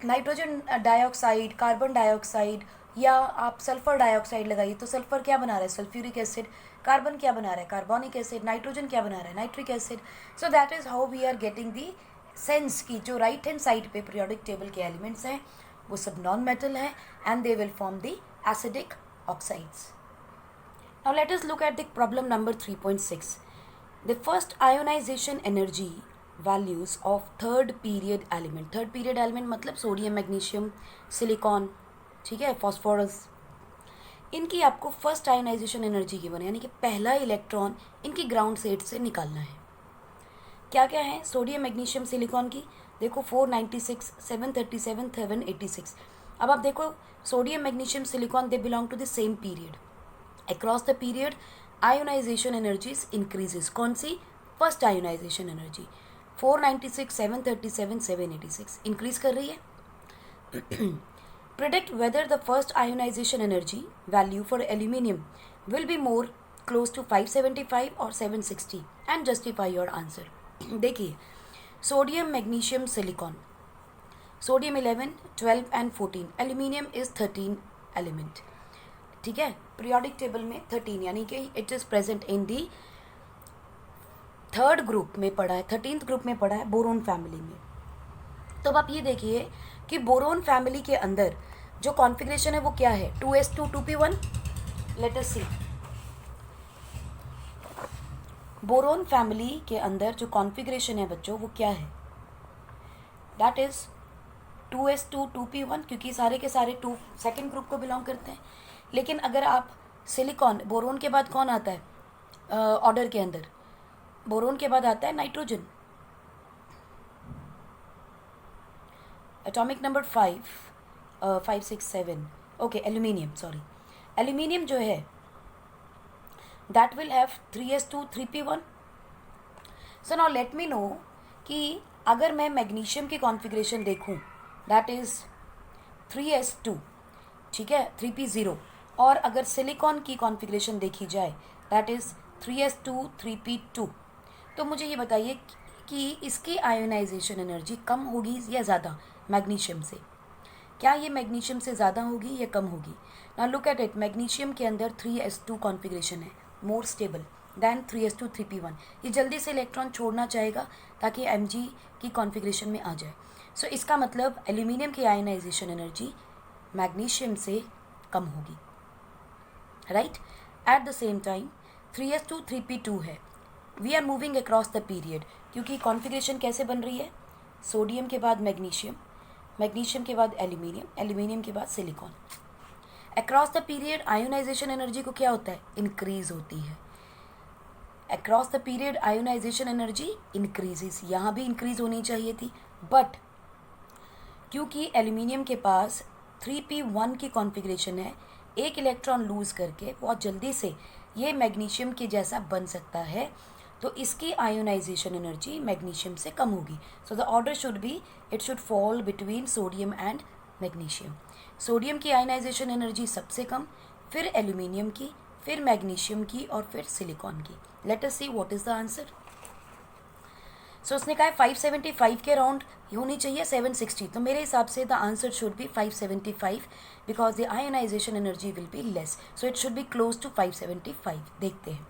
नाइट्रोजन डाइऑक्साइड, कार्बन डाइऑक्साइड या आप सल्फर डाइऑक्साइड लगाइए तो सल्फर क्या बना रहा है? Sulphuric acid. कार्बन क्या बना रहा है? Carbonic acid. नाइट्रोजन क्या बना रहा है? Nitric acid. So that is how we are getting the sense की जो राइट हैंड साइड पे पीरियोडिक टेबल के एलिमेंट्स हैं वो सब नॉन मेटल हैं and they will form the acidic oxides. Now let us look at the problem number 3.6. The first ionization energy values of third period element. Third period element मतलब sodium, magnesium, silicon, ठीक है, phosphorus. इनकी आपको first ionization energy given है, यानी कि पहला electron इनकी ग्राउंड स्टेट से निकालना है. क्या क्या है? सोडियम, मैग्नीशियम, सिलिकॉन की देखो 496, 737, 786. अब आप देखो sodium, magnesium, silicon they belong to the same period. Across the period ionization energies increases. कौन सी? फर्स्ट आयोनाइजेशन एनर्जी 496, 737, 786 इंक्रीज कर रही है. Predict whether the first ionization energy value for aluminium will be more close to 575 or 760 and justify your answer. देखिए sodium, magnesium, silicon. Sodium 11, 12 and 14. Aluminium is 13 element, ठीक है. Periodic table में 13 यानी कि it is present in the third group में पड़ा है, 13th group में पड़ा है बोरोन फैमिली में. तो अब आप ये देखिए कि बोरोन फैमिली के अंदर जो कॉन्फ़िगरेशन है वो क्या है? 2s2 2p1. लेट अस सी. बोरोन फैमिली के अंदर जो कॉन्फ़िगरेशन है बच्चों वो क्या है? दैट इज 2s2 2p1, क्योंकि सारे के सारे 2 सेकेंड ग्रुप को बिलोंग करते हैं. लेकिन अगर आप सिलिकॉन, बोरोन के बाद कौन आता है ऑर्डर के अंदर? बोरोन के बाद आता है nitrogen. Atomic number 5, 6, 7. Okay, aluminium, sorry. Aluminium जो है that will have 3s2 3p1. So now let me know कि अगर मैं मैग्नीशियम की कॉन्फ़िगरेशन देखूं दैट इज़ 3s2, ठीक है, 3p0. और अगर सिलिकॉन की कॉन्फ़िगरेशन देखी जाए दैट इज़ 3s2 3p2. तो मुझे ये बताइए कि इसकी आयोनाइजेशन एनर्जी कम होगी या ज़्यादा मैग्नीशियम से? क्या ये मैग्नीशियम से ज़्यादा होगी या कम होगी? Now look at it. Magnesium के अंदर 3s2 कॉन्फ़िगरेशन है, more stable then 3s2 3p1. ये जल्दी से इलेक्ट्रॉन छोड़ना चाहेगा ताकि mg की कॉन्फ़िगरेशन में आ जाए. सो इसका मतलब एल्यूमिनियम की आयोनाइजेशन एनर्जी मैग्नीशियम से कम होगी, right. At the same time 3s2 3p2 है. We are moving across the period, क्योंकि कॉन्फ़िगरेशन कैसे बन रही है? सोडियम के बाद मैग्नीशियम, मैग्नीशियम के बाद एल्यूमिनियम, एल्यूमिनियम के बाद silicon. Across the period ionization energy को क्या होता है? इंक्रीज होती है. Across the period ionization energy increases. यहाँ भी इंक्रीज होनी चाहिए थी, बट क्योंकि एल्यूमिनियम के पास 3p1 की कॉन्फ़िगरेशन है, एक इलेक्ट्रॉन लूज करके बहुत जल्दी से ये मैग्नीशियम के जैसा बन सकता है, तो इसकी आयोनाइजेशन एनर्जी मैग्नीशियम से कम होगी. So the order should be, it should fall between sodium and magnesium. Sodium की आयोनाइजेशन एनर्जी सबसे कम, फिर एल्यूमिनियम की, फिर मैग्नीशियम की और फिर सिलिकॉन की। Let us see what is the answer. So उसने कहा 575 के अराउंड होनी चाहिए 760, तो मेरे हिसाब से the answer should be 575 because the ionization energy will be less, so it should be close to 575। देखते हैं,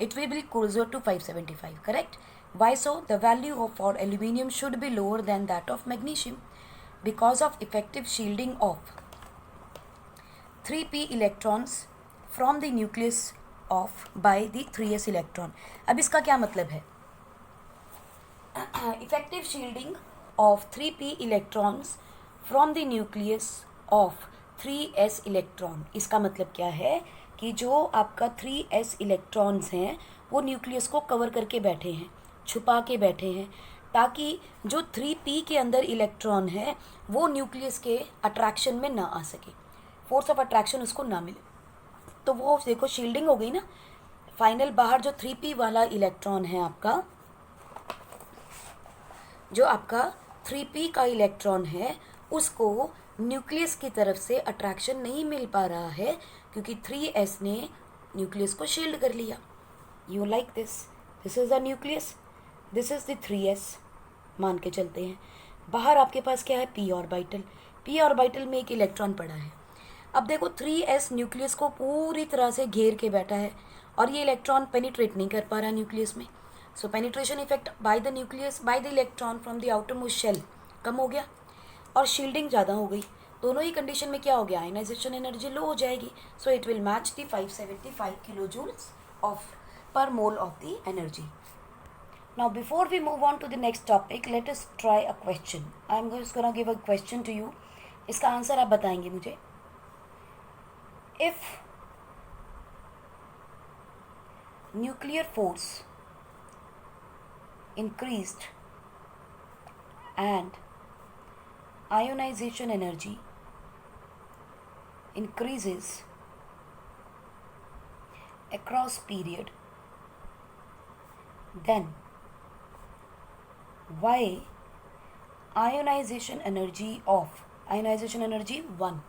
it will be closer to 575, correct. Why so? The value for aluminium should be lower than that of magnesium because of effective shielding of 3p electrons from the nucleus of by the 3s electron। अब इसका क्या मतलब है? Effective shielding of 3p electrons from the nucleus of 3s electron. इसका मतलब क्या है कि जो आपका 3s इलेक्ट्रॉन्स हैं वो न्यूक्लियस को कवर करके बैठे हैं, छुपा के बैठे हैं, ताकि जो 3p के अंदर इलेक्ट्रॉन है वो न्यूक्लियस के अट्रैक्शन में ना आ सके, फोर्स ऑफ अट्रैक्शन उसको ना मिले। तो वो देखो शील्डिंग हो गई ना। फाइनल बाहर जो 3p वाला इलेक्ट्रॉन है आपका, जो आपका 3p का इलेक्ट्रॉन है उसको न्यूक्लियस की तरफ से अट्रैक्शन नहीं मिल पा रहा है क्योंकि 3s ने न्यूक्लियस को शील्ड कर लिया। You like this is the nucleus, this is the 3s मान के चलते हैं। बाहर आपके पास क्या है? p orbital. p ऑर्बिटल में एक इलेक्ट्रॉन पड़ा है। अब देखो 3s न्यूक्लियस को पूरी तरह से घेर के बैठा है और ये इलेक्ट्रॉन पेनिट्रेट नहीं कर पा रहा न्यूक्लियस में। So penetration effect by the nucleus by the electron from the outermost shell कम हो गया और शील्डिंग ज़्यादा हो गई। दोनों ही कंडीशन में क्या हो गया? आयनाइजेशन एनर्जी लो हो जाएगी। So it will match the 575 kilo joules of per mole of the energy. Now before we move on to the next topic, let us try a question. I am just gonna give a question to you. इसका answer आप बताएंगे मुझे। If nuclear force increased and ionization energy increases across period, then why ionization energy 1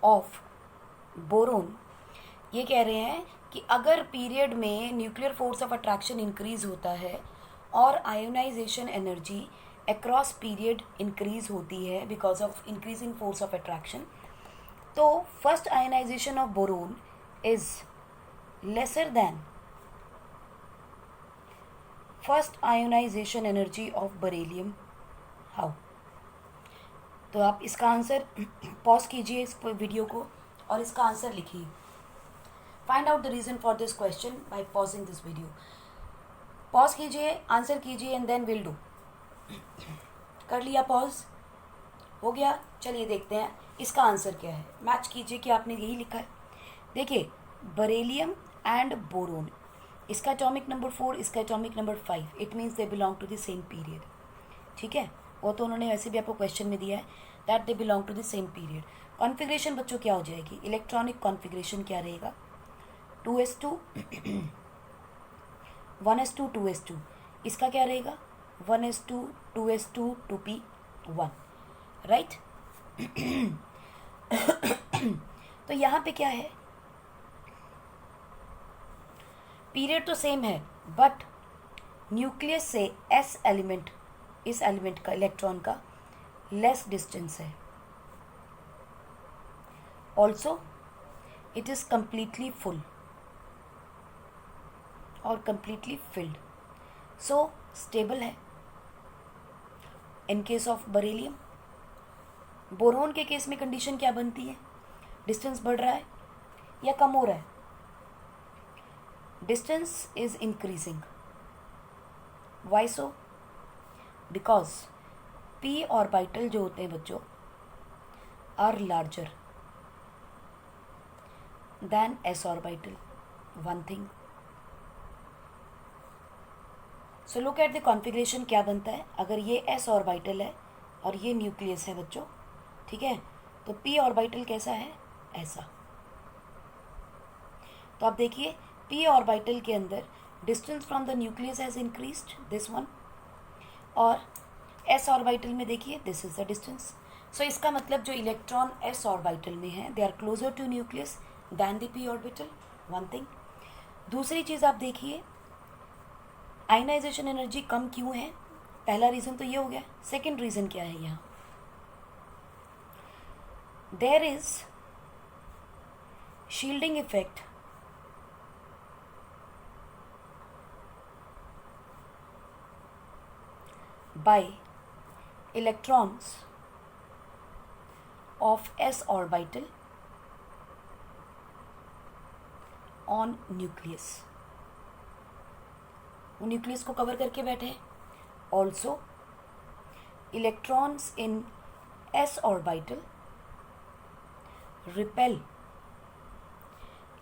of boron, ये कह रहे हैं कि अगर पीरियड में nuclear force of attraction increase होता है और ionization energy across period increase होती है because of increasing force of attraction, तो first ionization of boron is lesser than first ionization energy of beryllium. How? तो आप इसका आंसर पॉज कीजिए इस वीडियो को और इसका आंसर लिखिए। Find out the reason for this question by pausing this video. Pause कीजिए, आंसर कीजिए एंड देन विल डू। कर लिया पॉज? हो गया? चलिए देखते हैं इसका आंसर क्या है। मैच कीजिए कि आपने यही लिखा है। देखिए, बरेलियम एंड बोरोन, इसका एटॉमिक नंबर 4, इसका atomic number 5, it means they belong to the same period. ठीक है, वो तो उन्होंने वैसे भी आपको क्वेश्चन में दिया है that they belong to the same period. Configuration बच्चों क्या हो जाएगी? इलेक्ट्रॉनिक कॉन्फ़िगरेशन क्या रहेगा? 2s2 1s2 2s2। इसका क्या रहेगा? 1s2 2s2 2p1, right. तो यहाँ पे क्या है? पीरियड तो सेम है बट न्यूक्लियस से s एलिमेंट, इस एलिमेंट का इलेक्ट्रॉन का लेस डिस्टेंस है। Also it is completely full और कंप्लीटली फिल्ड, सो स्टेबल है। इन केस ऑफ बरेलियम, बोरोन के केस में कंडीशन क्या बनती है? डिस्टेंस बढ़ रहा है या कम हो रहा है? Distance is increasing. Why so? Because p orbital जो होते हैं बच्चों are larger than s orbital. One thing, so look at the configuration क्या बनता है। अगर ये s ऑर्बिटल है और ये न्यूक्लियस है बच्चों, ठीक है, तो p ऑर्बिटल कैसा है? ऐसा। तो आप देखिए p ऑर्बिटल के अंदर distance from the nucleus has increased, this one, और s ऑर्बिटल में देखिए this is the distance. So इसका मतलब जो इलेक्ट्रॉन s ऑर्बिटल में है they are closer to nucleus than the p orbital. One thing, दूसरी चीज़ आप देखिए, आयनाइजेशन एनर्जी कम क्यों है? पहला रीज़न तो ये हो गया। सेकेंड रीज़न क्या है यहाँ? There is shielding effect by electrons of s orbital on nucleus. वो न्यूक्लियस को कवर करके बैठे हैं. Also electrons in s orbital repel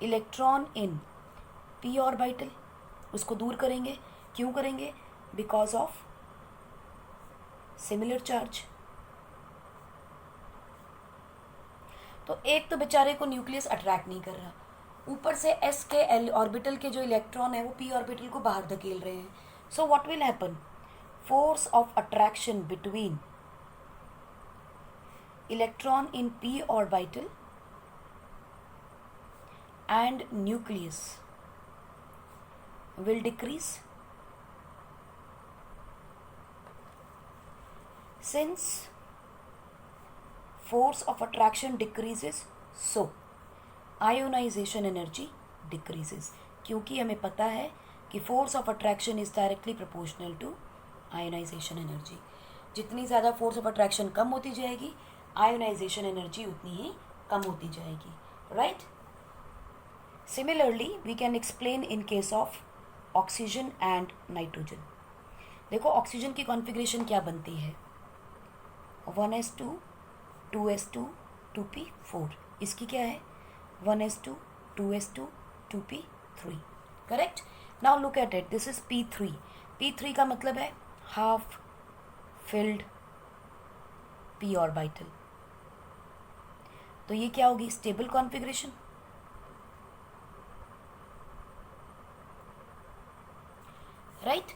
electron in p orbital. उसको दूर करेंगे. क्यों करेंगे? Because of similar charge. तो एक तो बेचारे को न्यूक्लियस अट्रैक्ट नहीं कर रहा, ऊपर से s के l ऑर्बिटल के जो इलेक्ट्रॉन है वो p ऑर्बिटल को बाहर धकेल रहे हैं. So what will happen? Force of attraction between electron in p orbital and nucleus will decrease. Since force of attraction decreases, so ionization energy decreases. क्योंकि हमें पता है कि force of attraction is directly proportional to ionization energy. जितनी ज़्यादा force of attraction कम होती जाएगी, ionization energy उतनी ही कम होती जाएगी. Right? Similarly, we can explain in case of oxygen and nitrogen. देखो ऑक्सीजन की कॉन्फ़िगरेशन क्या बनती है? 1s2 2s2 2p4. इसकी क्या है? 1s2 2s2 2p3. Correct. Now look at it. This is p3. p3 का मतलब है हाफ फिल्ड p ऑर्बिटल. तो ये क्या होगी? Stable configuration. Right.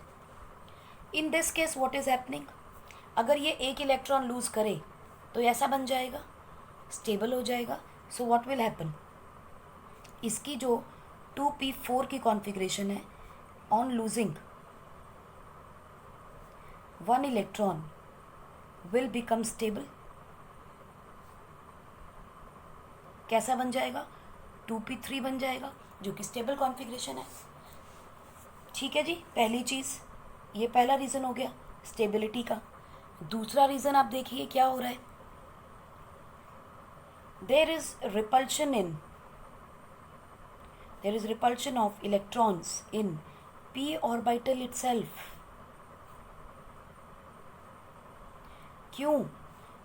In this case what is happening? अगर ये एक इलेक्ट्रॉन लूज करे तो ऐसा बन जाएगा, स्टेबल हो जाएगा. So what will happen? इसकी जो 2p4 की कॉन्फ़िगरेशन है, on losing one electron will become stable. कैसा बन जाएगा? 2p3 बन जाएगा, जो कि स्टेबल कॉन्फ़िगरेशन है. ठीक है जी. पहली चीज़, ये पहला रीज़न हो गया स्टेबिलिटी का. दूसरा रीज़न आप देखिए क्या हो रहा है. There is repulsion of electrons in p orbital itself. क्यों?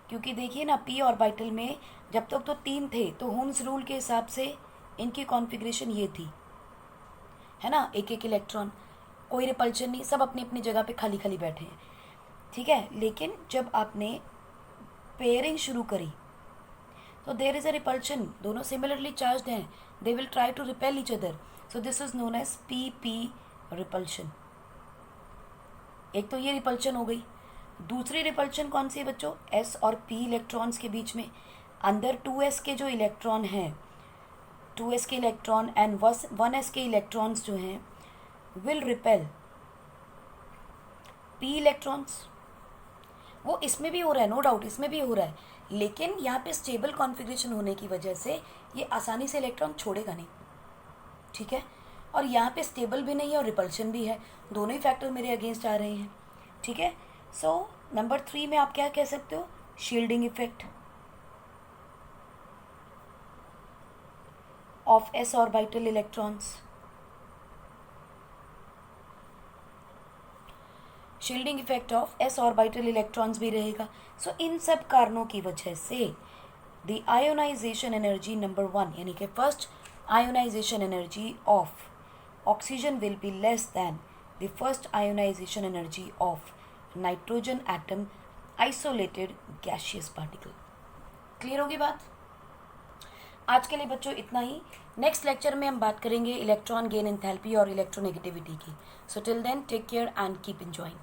क्योंकि देखिए ना, p ऑर्बिटल में जब तक तो 3 थे तो हुन्स रूल के हिसाब से इनकी कॉन्फ़िगरेशन ये थी, है ना, एक एक इलेक्ट्रॉन, कोई रिपल्शन नहीं, सब अपनी अपनी जगह पे खाली खाली बैठे हैं. ठीक है. लेकिन जब आपने पेयरिंग शुरू करी तो देयर इज अ रिपल्शन. दोनों सिमिलरली चार्ज्ड हैं. They will try to repel each other. So this is known as p repulsion. एक तो ये रिपल्शन हो गई. दूसरी रिपल्शन कौन सी है बच्चों? s और p इलेक्ट्रॉन्स के बीच में. अंदर 2s के जो इलेक्ट्रॉन हैं, 2s के इलेक्ट्रॉन एंड 1s के इलेक्ट्रॉन्स जो हैं विल रिपेल p इलेक्ट्रॉन्स. वो इसमें भी हो रहा है, नो डाउट इसमें भी हो रहा है, लेकिन यहाँ पे स्टेबल कॉन्फ़िगरेशन होने की वजह से ये आसानी से इलेक्ट्रॉन छोड़ेगा नहीं. ठीक है. और यहाँ पे स्टेबल भी नहीं है और रिपल्शन भी है. दोनों ही फैक्टर मेरे अगेंस्ट आ रहे हैं. ठीक है. सो नंबर 3 में आप क्या कह सकते हो? Shielding effect of s orbital electrons. Shielding effect of s orbital electrons भी रहेगा. सो इन सब कारणों की वजह से द आयोनाइजेशन एनर्जी नंबर 1, यानी कि first ionization energy of oxygen will be less than the first ionization energy of nitrogen atom isolated gaseous particle. Clear होगी बात? आज के लिए बच्चों इतना ही. नेक्स्ट लेक्चर में हम बात करेंगे इलेक्ट्रॉन गेन एंथैल्पी और इलेक्ट्रोनेगेटिविटी की. So till then take care and keep enjoying.